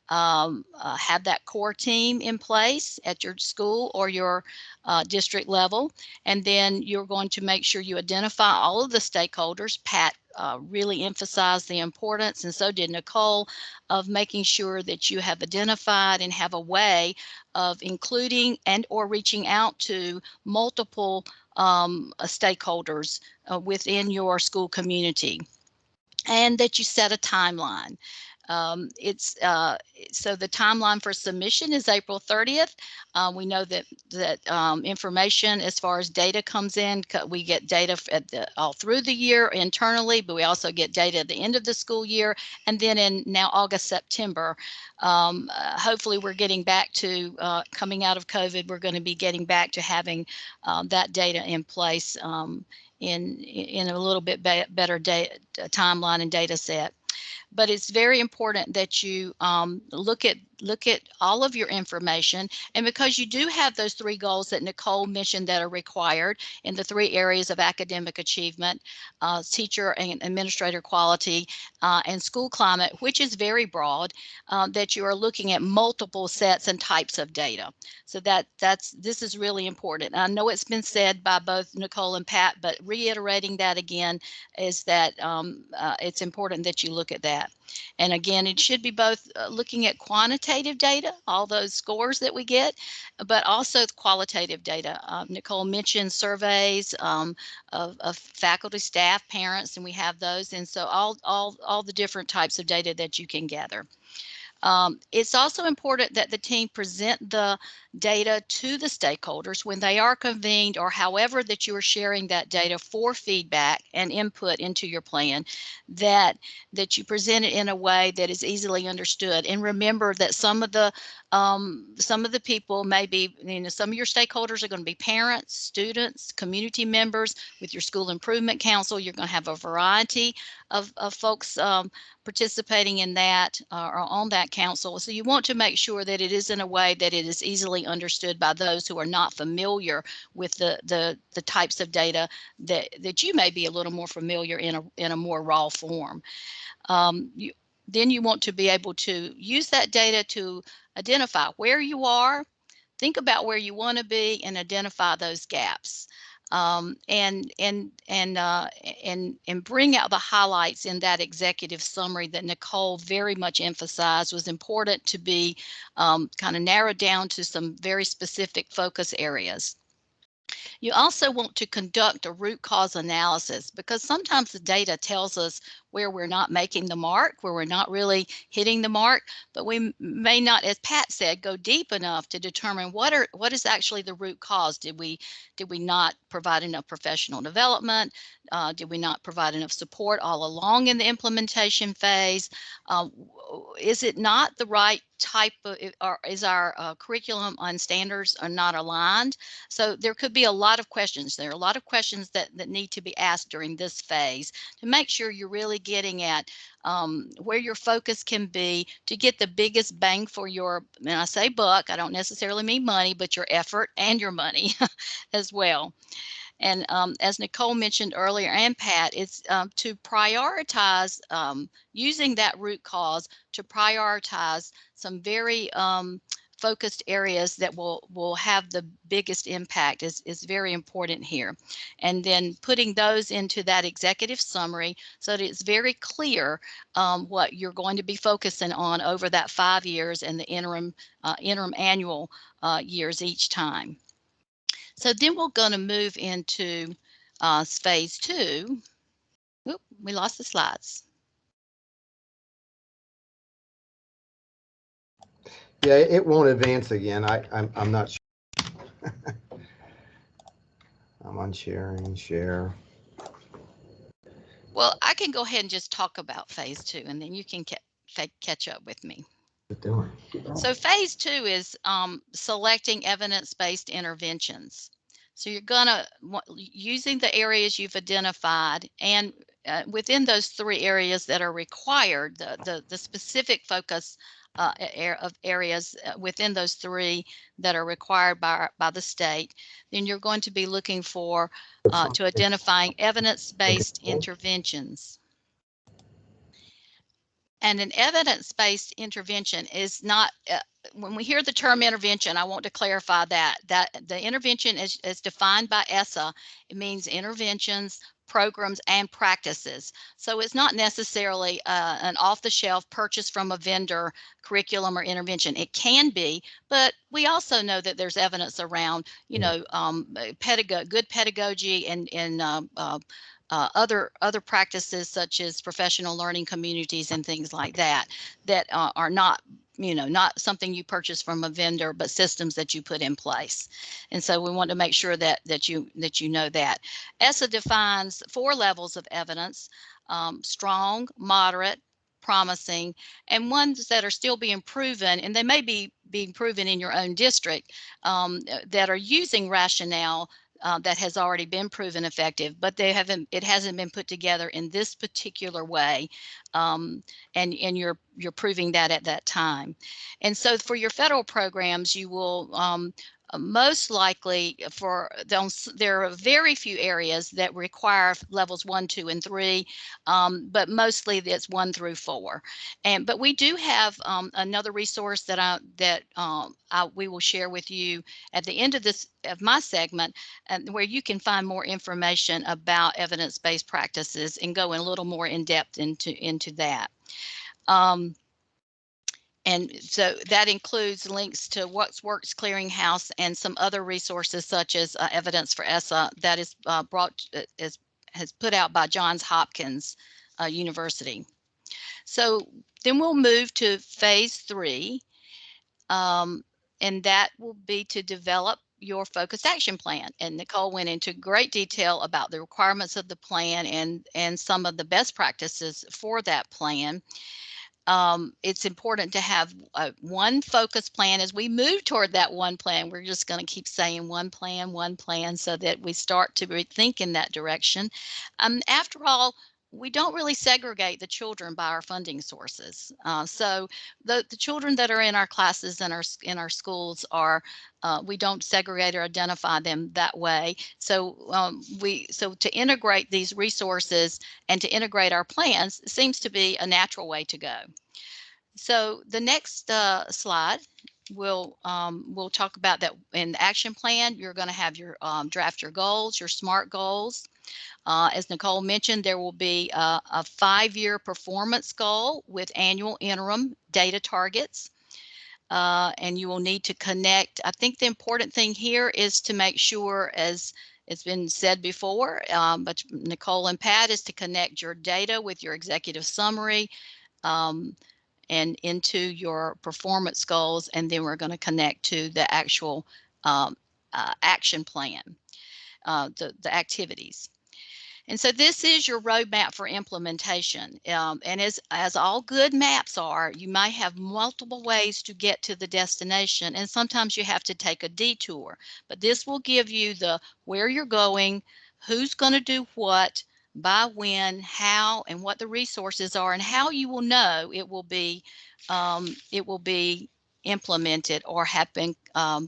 that core team in place at your school or your district level. And then you're going to make sure you identify all of the stakeholders. Pat really emphasized the importance, and so did Nicole, of making sure that you have identified and have a way of including and or reaching out to multiple stakeholders within your school community, and that you set a timeline. So the timeline for submission is April 30th. We know that information as far as data comes in, we get data all through the year internally, but we also get data at the end of the school year. And then in now August, September, hopefully we're getting back to coming out of COVID, we're going to be getting back to having that data in place in a little bit better timeline and data set. But it's very important that you look at all of your information. And because you do have those 3 goals that Nicole mentioned that are required in the 3 areas of academic achievement, teacher and administrator quality, and school climate, which is very broad, that you are looking at multiple sets and types of data. So this is really important. I know it's been said by both Nicole and Pat, but reiterating that again is that it's important that you look at that. And again, it should be both looking at quantitative data, all those scores that we get, but also qualitative data. Nicole mentioned surveys of faculty, staff, parents, and we have those. And so all the different types of data that you can gather. It's also important that the team present the data to the stakeholders when they are convened, or however that you are sharing that data for feedback and input into your plan, that you present it in a way that is easily understood. And remember that some of the people may be, some of your stakeholders are going to be parents, students, community members. With your school improvement council, you're going to have a variety of folks participating in that or on that council. So you want to make sure that it is in a way that it is easily understood by those who are not familiar with the types of data that you may be a little more familiar in a more raw form. Then you want to be able to use that data to identify where you are, think about where you want to be, and identify those gaps. And bring out the highlights in that executive summary that Nicole very much emphasized was important to be kind of narrowed down to some very specific focus areas. You also want to conduct a root cause analysis, because sometimes the data tells us where we're not making the mark, where we're not really hitting the mark, but we may not, as Pat said, go deep enough to determine what is actually the root cause. Did we not provide enough professional development? Did we not provide enough support all along in the implementation phase? Is it not the right type of, or is our curriculum and standards are not aligned? So there could be a lot of questions. There are a lot of questions that need to be asked during this phase to make sure you're really getting at where your focus can be to get the biggest bang for your, and I say buck, I don't necessarily mean money, but your effort and your money as well. And as Nicole mentioned earlier, and Pat, it's to prioritize using that root cause to prioritize some very focused areas that will have the biggest impact is very important here. And then putting those into that executive summary so that it's very clear what you're going to be focusing on over that 5 years and the interim annual years each time. So then we're going to move into phase 2. Oop, we lost the slides. Yeah, it won't advance again. I'm not sure. I'm on sharing, share. Well, I can go ahead and just talk about phase 2, and then you can catch up with me. Doing. So phase 2 is selecting evidence-based interventions. So you're gonna using the areas you've identified, and within those 3 areas that are required, the specific focus of areas within those 3 that are required by the state, then you're going to be looking for to identifying evidence-based interventions. And an evidence-based intervention is not, when we hear the term intervention, I want to clarify that the intervention is defined by ESSA. It means interventions, programs, and practices. So it's not necessarily an off-the-shelf purchase from a vendor curriculum or intervention. It can be, but we also know that there's evidence around, you know, good pedagogy and other practices such as professional learning communities and things like that are not, you know, not something you purchase from a vendor, but systems that you put in place. And so we want to make sure that you know that. ESSA defines 4 levels of evidence: strong, moderate, promising, and ones that are still being proven, and they may be being proven in your own district, that are using rationale that has already been proven effective, but it hasn't been put together in this particular way, and you're proving that at that time. And so for your federal programs, you will most likely there are very few areas that require levels 1, 2, and 3, but mostly it's 1 through 4. But we do have another resource that we will share with you at the end of my segment, where you can find more information about evidence-based practices and go in a little more in depth into that. And so that includes links to What Works Clearinghouse and some other resources such as Evidence for ESSA that is has put out by Johns Hopkins University. So then we'll move to phase 3, and that will be to develop your focused action plan. And Nicole went into great detail about the requirements of the plan and some of the best practices for that plan. It's important to have one focus plan. As we move toward that one plan, we're just going to keep saying one plan, so that we start to rethink in that direction. After all, we don't really segregate the children by our funding sources. So the children that are in our classes and in our schools are, we don't segregate or identify them that way. So so to integrate these resources and to integrate our plans seems to be a natural way to go. So the next slide, we'll talk about that. In the action plan, you're going to have your draft your goals, your SMART goals. As Nicole mentioned, there will be a 5-year performance goal with annual interim data targets. And you will need to connect. I think the important thing here is to make sure, as it's been said before, but Nicole and Pat, is to connect your data with your executive summary and into your performance goals. And then we're going to connect to the actual action plan, the activities. And so this is your roadmap for implementation. And as all good maps are, you might have multiple ways to get to the destination, and sometimes you have to take a detour. But this will give you where you're going, who's going to do what, by when, how, and what the resources are, and how you will know it will be implemented or have been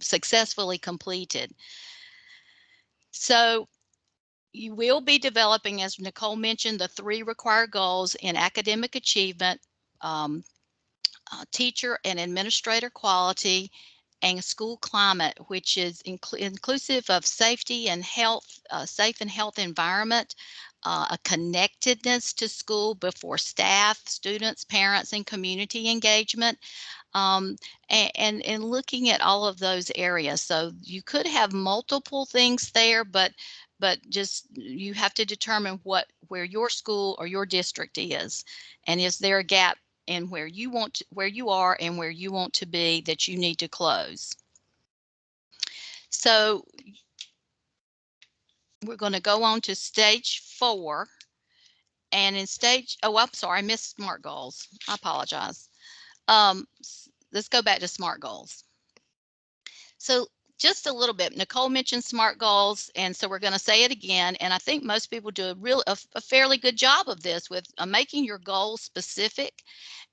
successfully completed. So you will be developing, as Nicole mentioned, the 3 required goals in academic achievement, teacher and administrator quality, and school climate, which is inclusive of safety and health, safe and health environment, a connectedness to school before staff, students, parents, and community engagement, and looking at all of those areas. So you could have multiple things there, but just you have to determine where your school or your district is, and is there a gap in where you are and where you want to be that you need to close. So we're going to go on to stage 4. And in stage, oh, I'm sorry, I missed SMART goals. I apologize. Let's go back to SMART goals. So just a little bit, Nicole mentioned SMART goals, and so we're going to say it again. And I think most people do a fairly good job of this with making your goals specific.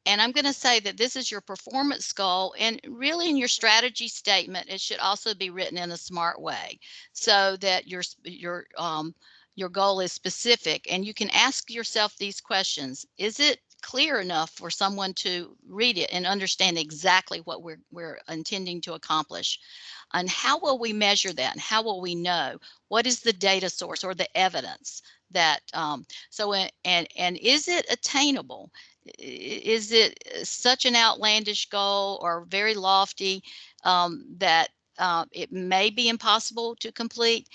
And I'm going to say that this is your performance goal, and really in your strategy statement, it should also be written in a SMART way, so that your goal is specific, and you can ask yourself these questions. Is it clear enough for someone to read it and understand exactly what we're intending to accomplish? And how will we measure that? And how will we know? What is the data source or the evidence that, and is it attainable? Is it such an outlandish goal or very lofty that it may be impossible to complete?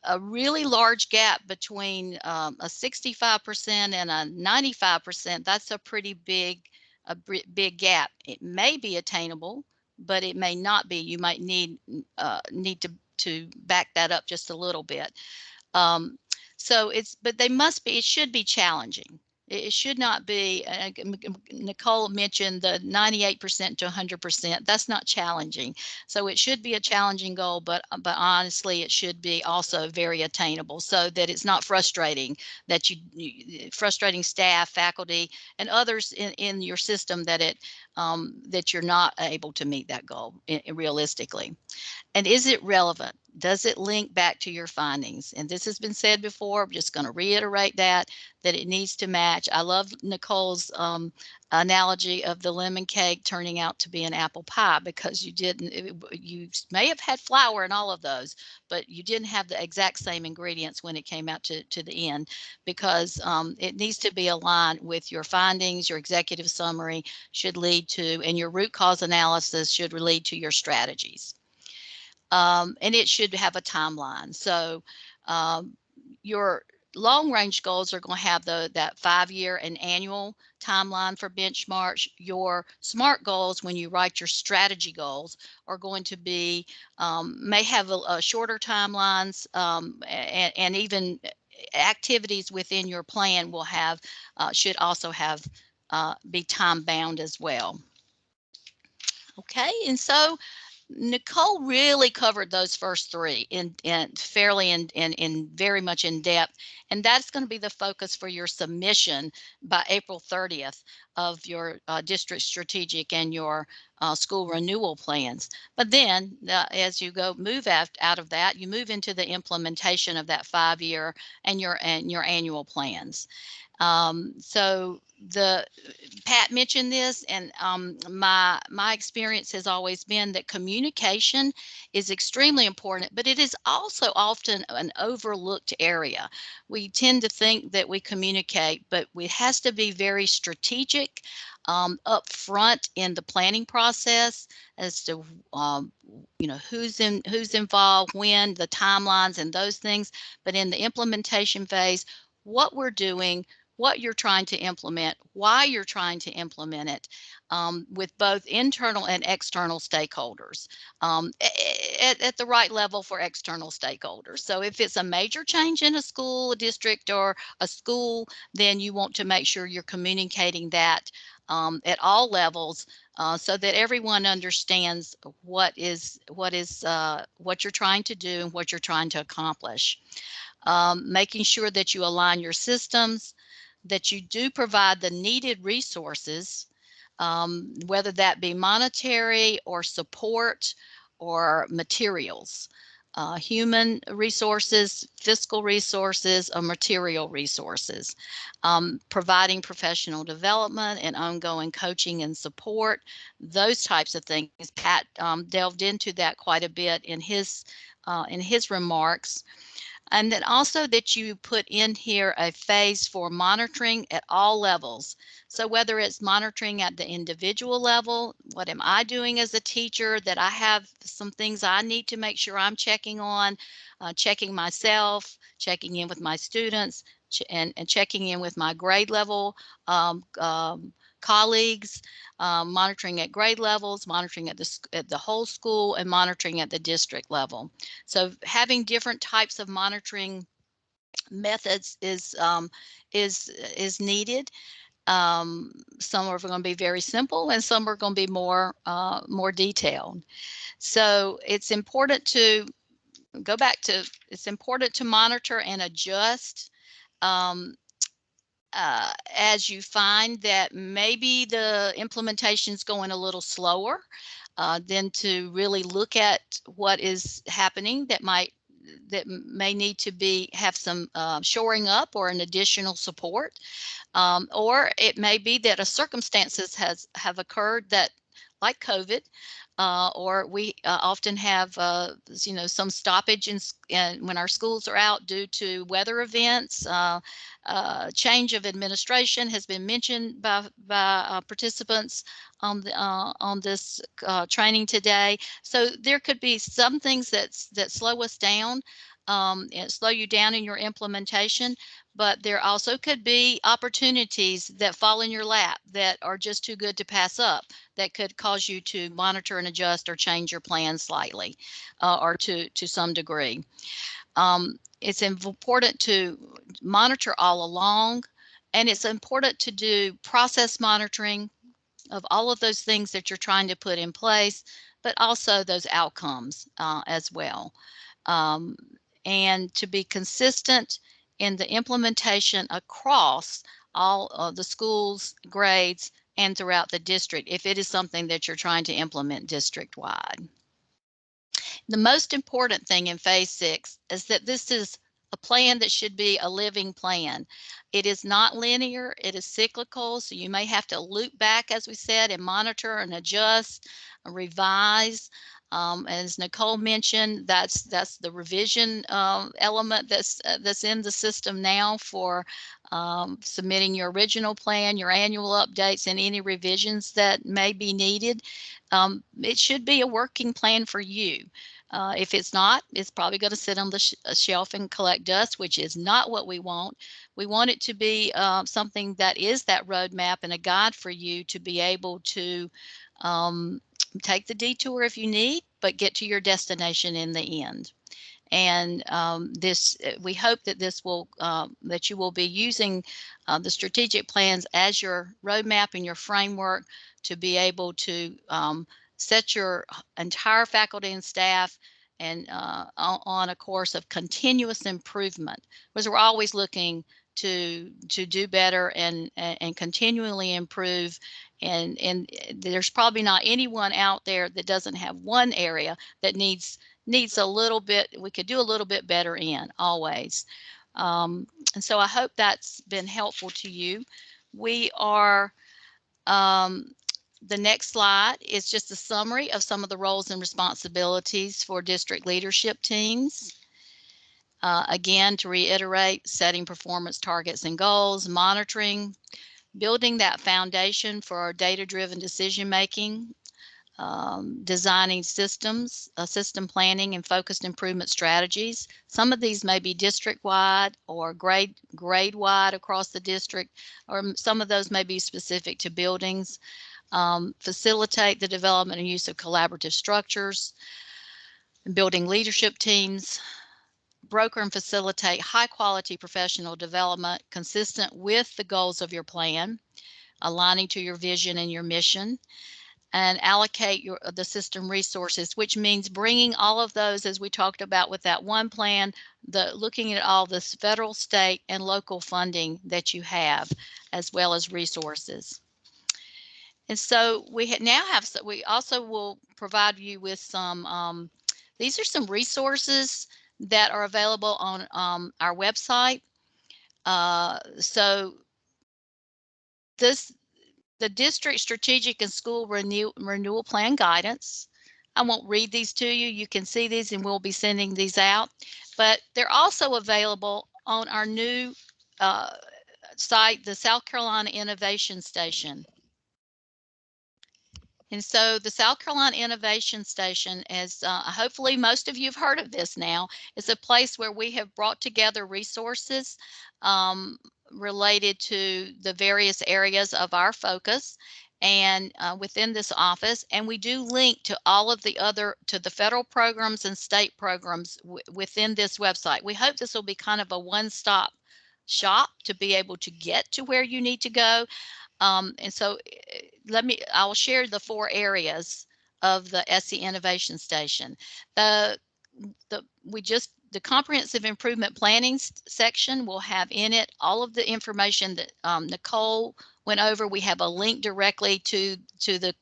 A really large gap between a 65% and a 95%, that's a pretty big gap. It may be attainable, but it may not be. You might need to back that up just a little bit. But it should be challenging. It should not be, Nicole mentioned the 98% to 100%. That's not challenging. So it should be a challenging goal, but honestly, it should be also very attainable, so that it's not frustrating, that frustrating staff, faculty, and others in your system that you're not able to meet that goal realistically. And is it relevant? Does it link back to your findings? And this has been said before. I'm just going to reiterate that it needs to match. I love Nicole's analogy of the lemon cake turning out to be an apple pie, because you may have had flour in all of those, but you didn't have the exact same ingredients when it came out to the end, because it needs to be aligned with your findings. Your executive summary should lead to, and your root cause analysis should lead to your strategies. And it should have a timeline. So your long range goals are going to have that 5-year and annual timeline for benchmarks. Your SMART goals, when you write your strategy goals, are going to be, may have a shorter timelines, and even activities within your plan will have, should also have, be time bound as well. Okay, and so Nicole really covered those first 3 in very much in depth, and that's going to be the focus for your submission by April 30th of your district strategic and your school renewal plans. But then as you move out of that, you move into the implementation of that 5-year and your annual plans. So Pat mentioned this, and my experience has always been that communication is extremely important, but it is also often an overlooked area. We tend to think that we communicate, but it has to be very strategic up front in the planning process as to who's involved, when, the timelines, and those things. But in the implementation phase, what we're doing, what you're trying to implement, why you're trying to implement it, with both internal and external stakeholders, at the right level for external stakeholders. So if it's a major change in a school, a district, or a school, then you want to make sure you're communicating that at all levels, so that everyone understands what you're trying to do and what you're trying to accomplish. Making sure that you align your systems, that you do provide the needed resources, whether that be monetary or support or materials. human resources, fiscal resources, or material resources, providing professional development and ongoing coaching and support, those types of things. Pat delved into that quite a bit in his remarks. And then also that you put in here a phase for monitoring at all levels. So whether it's monitoring at the individual level, what am I doing as a teacher, that I have some things I need to make sure I'm checking on, checking myself, checking in with my students, and checking in with my grade level colleagues, monitoring at grade levels, monitoring at the whole school, and monitoring at the district level. So having different types of monitoring methods is needed. Some are going to be very simple, and some are going to be more detailed. So it's important to go back to, it's important to monitor and adjust as you find that maybe the implementation is going a little slower, then to really look at what is happening that may need to have some shoring up or an additional support. Or it may be that a circumstances have occurred that, like COVID, or we often have some stoppage when our schools are out due to weather events. Change of administration has been mentioned by participants on this training today. So there could be some things that slow us down, and slow you down in your implementation. But there also could be opportunities that fall in your lap that are just too good to pass up, that could cause you to monitor and adjust or change your plan slightly, or to some degree. It's important to monitor all along, and it's important to do process monitoring of all of those things that you're trying to put in place, but also those outcomes as well. And to be consistent in the implementation across all of the schools, grades, and throughout the district, if it is something that you're trying to implement district-wide. The most important thing in phase 6 is that this is a plan that should be a living plan. It is not linear, it is cyclical, so you may have to loop back, as we said, and monitor and adjust, revise. As Nicole mentioned, that's the revision element that's in the system now for submitting your original plan, your annual updates, and any revisions that may be needed. It should be a working plan for you. If it's not, it's probably going to sit on the shelf and collect dust, which is not what we want. We want it to be something that is that roadmap and a guide for you to be able to take the detour if you need, but get to your destination in the end. And we hope that that you will be using the strategic plans as your roadmap and your framework to be able to set your entire faculty and staff and on a course of continuous improvement, because we're always looking to do better and continually improve. And there's probably not anyone out there that doesn't have one area that needs a little bit, we could do a little bit better in, always. And so I hope that's been helpful to you. We are, the next slide is just a summary of some of the roles and responsibilities for district leadership teams. Again, to reiterate, setting performance targets and goals, monitoring, building that foundation for data-driven decision-making, designing systems, system planning, and focused improvement strategies. Some of these may be district-wide or grade-wide across the district, or some of those may be specific to buildings. Facilitate the development and use of collaborative structures, building leadership teams, broker and facilitate high-quality professional development consistent with the goals of your plan, aligning to your vision and your mission, and allocate the system resources, which means bringing all of those, as we talked about with that one plan, looking at all this federal, state, and local funding that you have, as well as resources. And so we also will provide you with some, These are some resources that are available on our website. So the district strategic and school renewal plan guidance. I won't read these to you. You can see these and we'll be sending these out. But they're also available on our new site, the South Carolina Innovation Station. And so the South Carolina Innovation Station is, hopefully most of you have heard of this now, is a place where we have brought together resources related to the various areas of our focus and within this office. And we do link to all of the to the federal programs and state programs within this website. We hope this will be kind of a one-stop shop to be able to get to where you need to go. And so I'll share the 4 areas of the SC Innovation Station. The comprehensive improvement planning section will have in it all of the information that Nicole went over. We have a link directly to the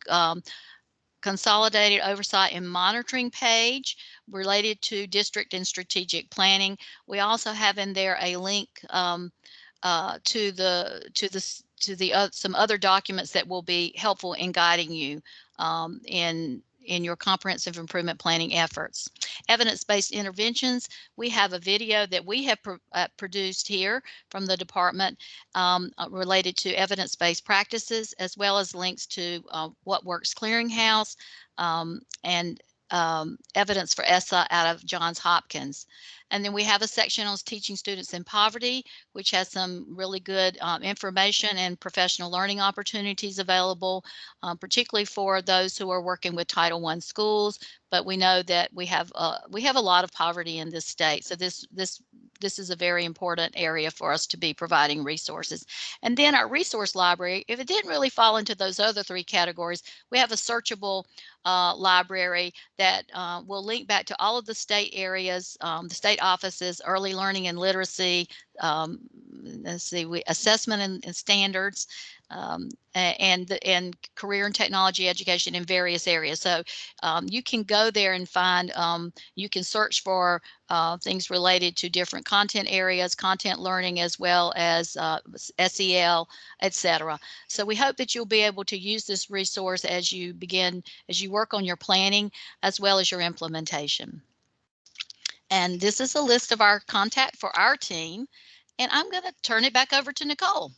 consolidated oversight and monitoring page related to district and strategic planning. We also have in there a link to some other documents that will be helpful in guiding you in your comprehensive improvement planning efforts. Evidence-based interventions, we have a video that we have produced here from the department related to evidence-based practices, as well as links to What Works Clearinghouse and evidence for ESSA out of Johns Hopkins. And then we have a section on teaching students in poverty, which has some really good information and professional learning opportunities available, particularly for those who are working with Title I schools. But we know that we have a lot of poverty in this state, so this is a very important area for us to be providing resources. And then our resource library, if it didn't really fall into those other 3 categories, we have a searchable library that will link back to all of the state areas, the state offices, early learning and literacy, assessment and standards, and career and technology education in various areas. So you can go there and find, you can search for things related to different content areas, content learning, as well as SEL, etc. So we hope that you'll be able to use this resource as you work on your planning, as well as your implementation. And this is a list of our contact for our team. And I'm going to turn it back over to Nicole.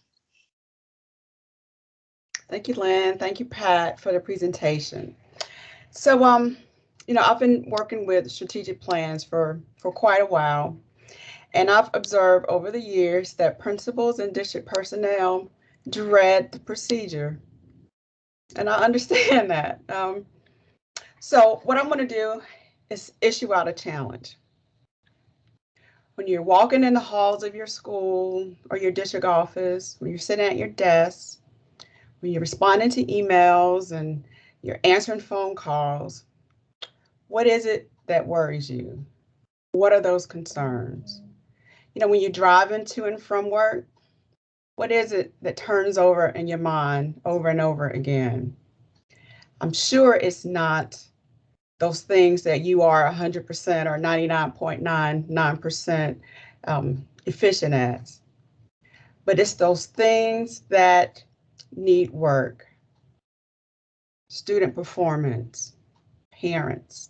Thank you, Lynn. Thank you, Pat, for the presentation. So, I've been working with strategic plans for quite a while, and I've observed over the years that principals and district personnel dread the procedure, and I understand that. So what I'm going to do is issue out a challenge. When you're walking in the halls of your school or your district office, when you're sitting at your desk, when you're responding to emails and you're answering phone calls, what is it that worries you? What are those concerns? When you're driving to and from work, what is it that turns over in your mind over and over again? I'm sure it's not those things that you are 100% or 99.99% efficient at, but it's those things that need work. Student performance, parents,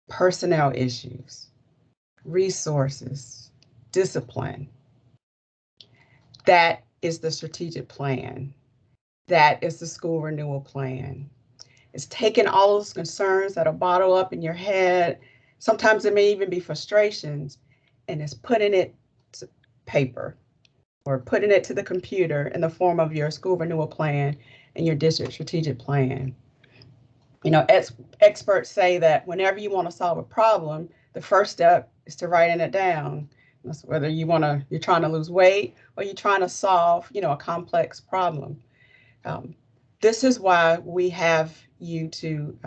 personnel issues, resources, discipline. That is the strategic plan. That is the school renewal plan. It's taking all those concerns that are bottled up in your head. Sometimes it may even be frustrations, and it's putting it to paper or putting it to the computer in the form of your school renewal plan and your district strategic plan. Experts say that whenever you want to solve a problem, the first step is to writing it down. That's whether you're trying to lose weight or you're trying to solve, a complex problem. This is why we have you to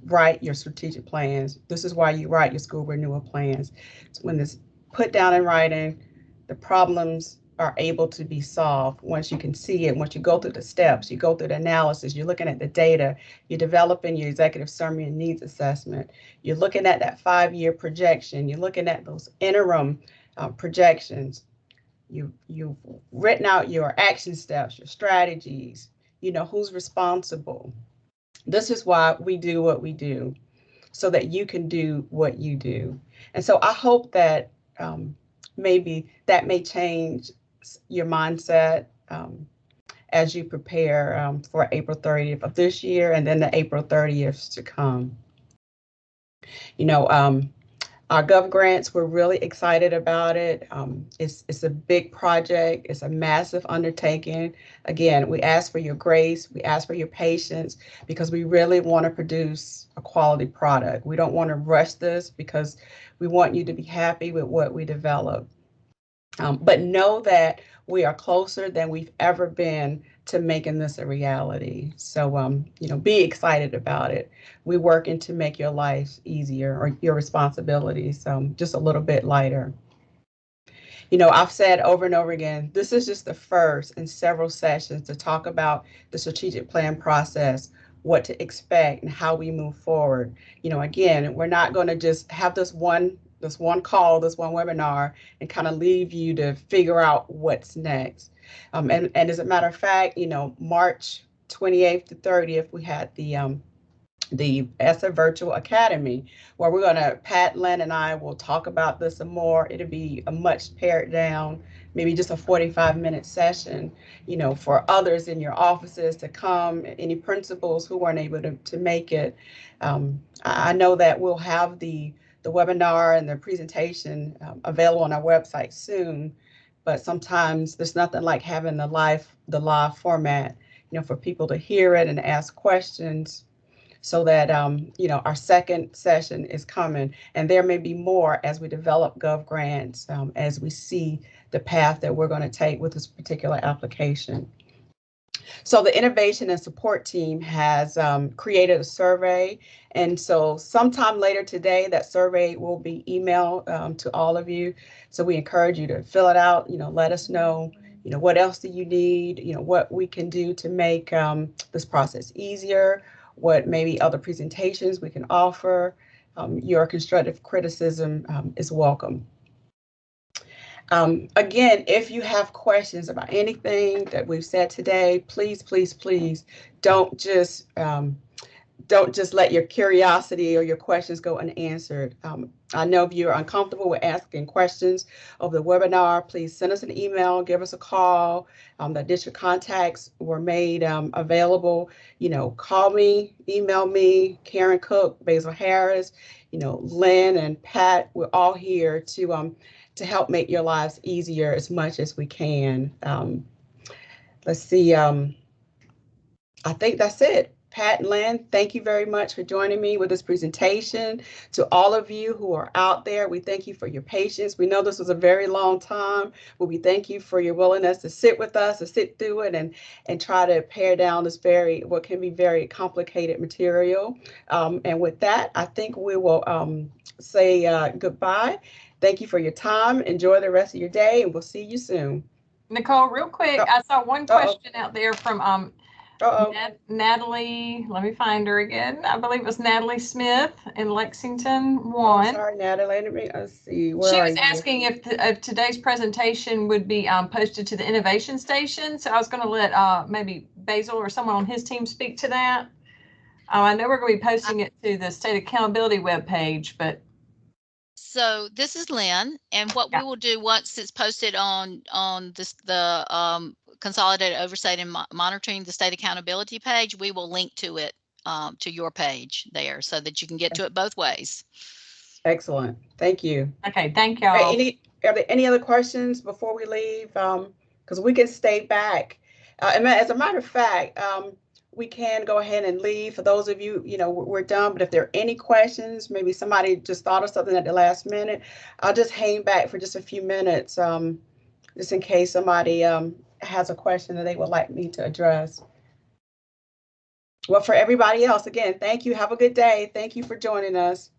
write your strategic plans. This is why you write your school renewal plans. It's when it's put down in writing, the problems are able to be solved once you can see it, once you go through the steps, you go through the analysis, you're looking at the data, you're developing your executive summary and needs assessment, you're looking at that 5-year projection, you're looking at those interim projections, you've written out your action steps, your strategies, you know who's responsible. This is why we do what we do, so that you can do what you do. And so I hope that maybe that may change your mindset as you prepare for April 30th of this year and then the April 30th to come. You know, our Gov Grants, we're really excited about it. It's a big project. It's a massive undertaking. Again, we ask for your grace. We ask for your patience because we really want to produce a quality product. We don't want to rush this because we want you to be happy with what we develop. But know that we are closer than we've ever been to making this a reality. So, you know, be excited about it. We're working to make your life easier or your responsibilities just a little bit lighter. You know, I've said over and over again, this is just the first in several sessions to talk about the strategic plan process, what to expect and how we move forward. You know, again, we're not going to just have this one call, this one webinar, and kind of leave you to figure out what's next. And as a matter of fact, you know, March 28th to 30th, we had the ESSA Virtual Academy, where we're going to, Pat, Lynn, and I will talk about this some more. It'll be a much pared down, maybe just a 45-minute session, you know, for others in your offices to come, any principals who weren't able to make it. I know that we'll have the webinar and the presentation available on our website soon, but sometimes there's nothing like having the live format, you know, for people to hear it and ask questions, so that you know, our second session is coming, and there may be more as we develop Gov Grants, as we see the path that we're going to take with this particular application. So the innovation and support team has created a survey. And so sometime later today, that survey will be emailed to all of you. So we encourage you to fill it out, you know, let us know, you know, what else do you need, you know, what we can do to make this process easier, what maybe other presentations we can offer. Your constructive criticism is welcome. Again, if you have questions about anything that we've said today, please, please, please don't just let your curiosity or your questions go unanswered. I know if you're uncomfortable with asking questions over the webinar, please send us an email, give us a call. The district contacts were made available. You know, call me, email me, Karen Cook, Basil Harris, you know, Lynn and Pat. We're all here to help make your lives easier as much as we can. Let's see, I think that's it. Pat and Lynn, thank you very much for joining me with this presentation. To all of you who are out there, we thank you for your patience. We know this was a very long time, but we thank you for your willingness to sit with us, to sit through it and try to pare down this what can be very complicated material. And with that, I think we will say goodbye. Thank you for your time. Enjoy the rest of your day, and we'll see you soon. Nicole, real quick, I saw one question out there from Natalie. Let me find her again. I believe it was Natalie Smith in Lexington 1. Sorry, Natalie. Let's see. She was asking if today's presentation would be posted to the Innovation Station. So I was going to let maybe Basil or someone on his team speak to that. I know we're going to be posting it to the State Accountability webpage, but. So this is Lynn, and what we will do once it's posted on the Consolidated Oversight and Monitoring the State Accountability page, we will link to it to your page there so that you can get to it both ways. Excellent. Thank you. Okay, thank y'all. Are there any other questions before we leave? Because we can stay back. And as a matter of fact, we can go ahead and leave. For those of you, you know, we're done. But if there are any questions, maybe somebody just thought of something at the last minute, I'll just hang back for just a few minutes, just in case somebody has a question that they would like me to address. Well, for everybody else, again, thank you. Have a good day. Thank you for joining us.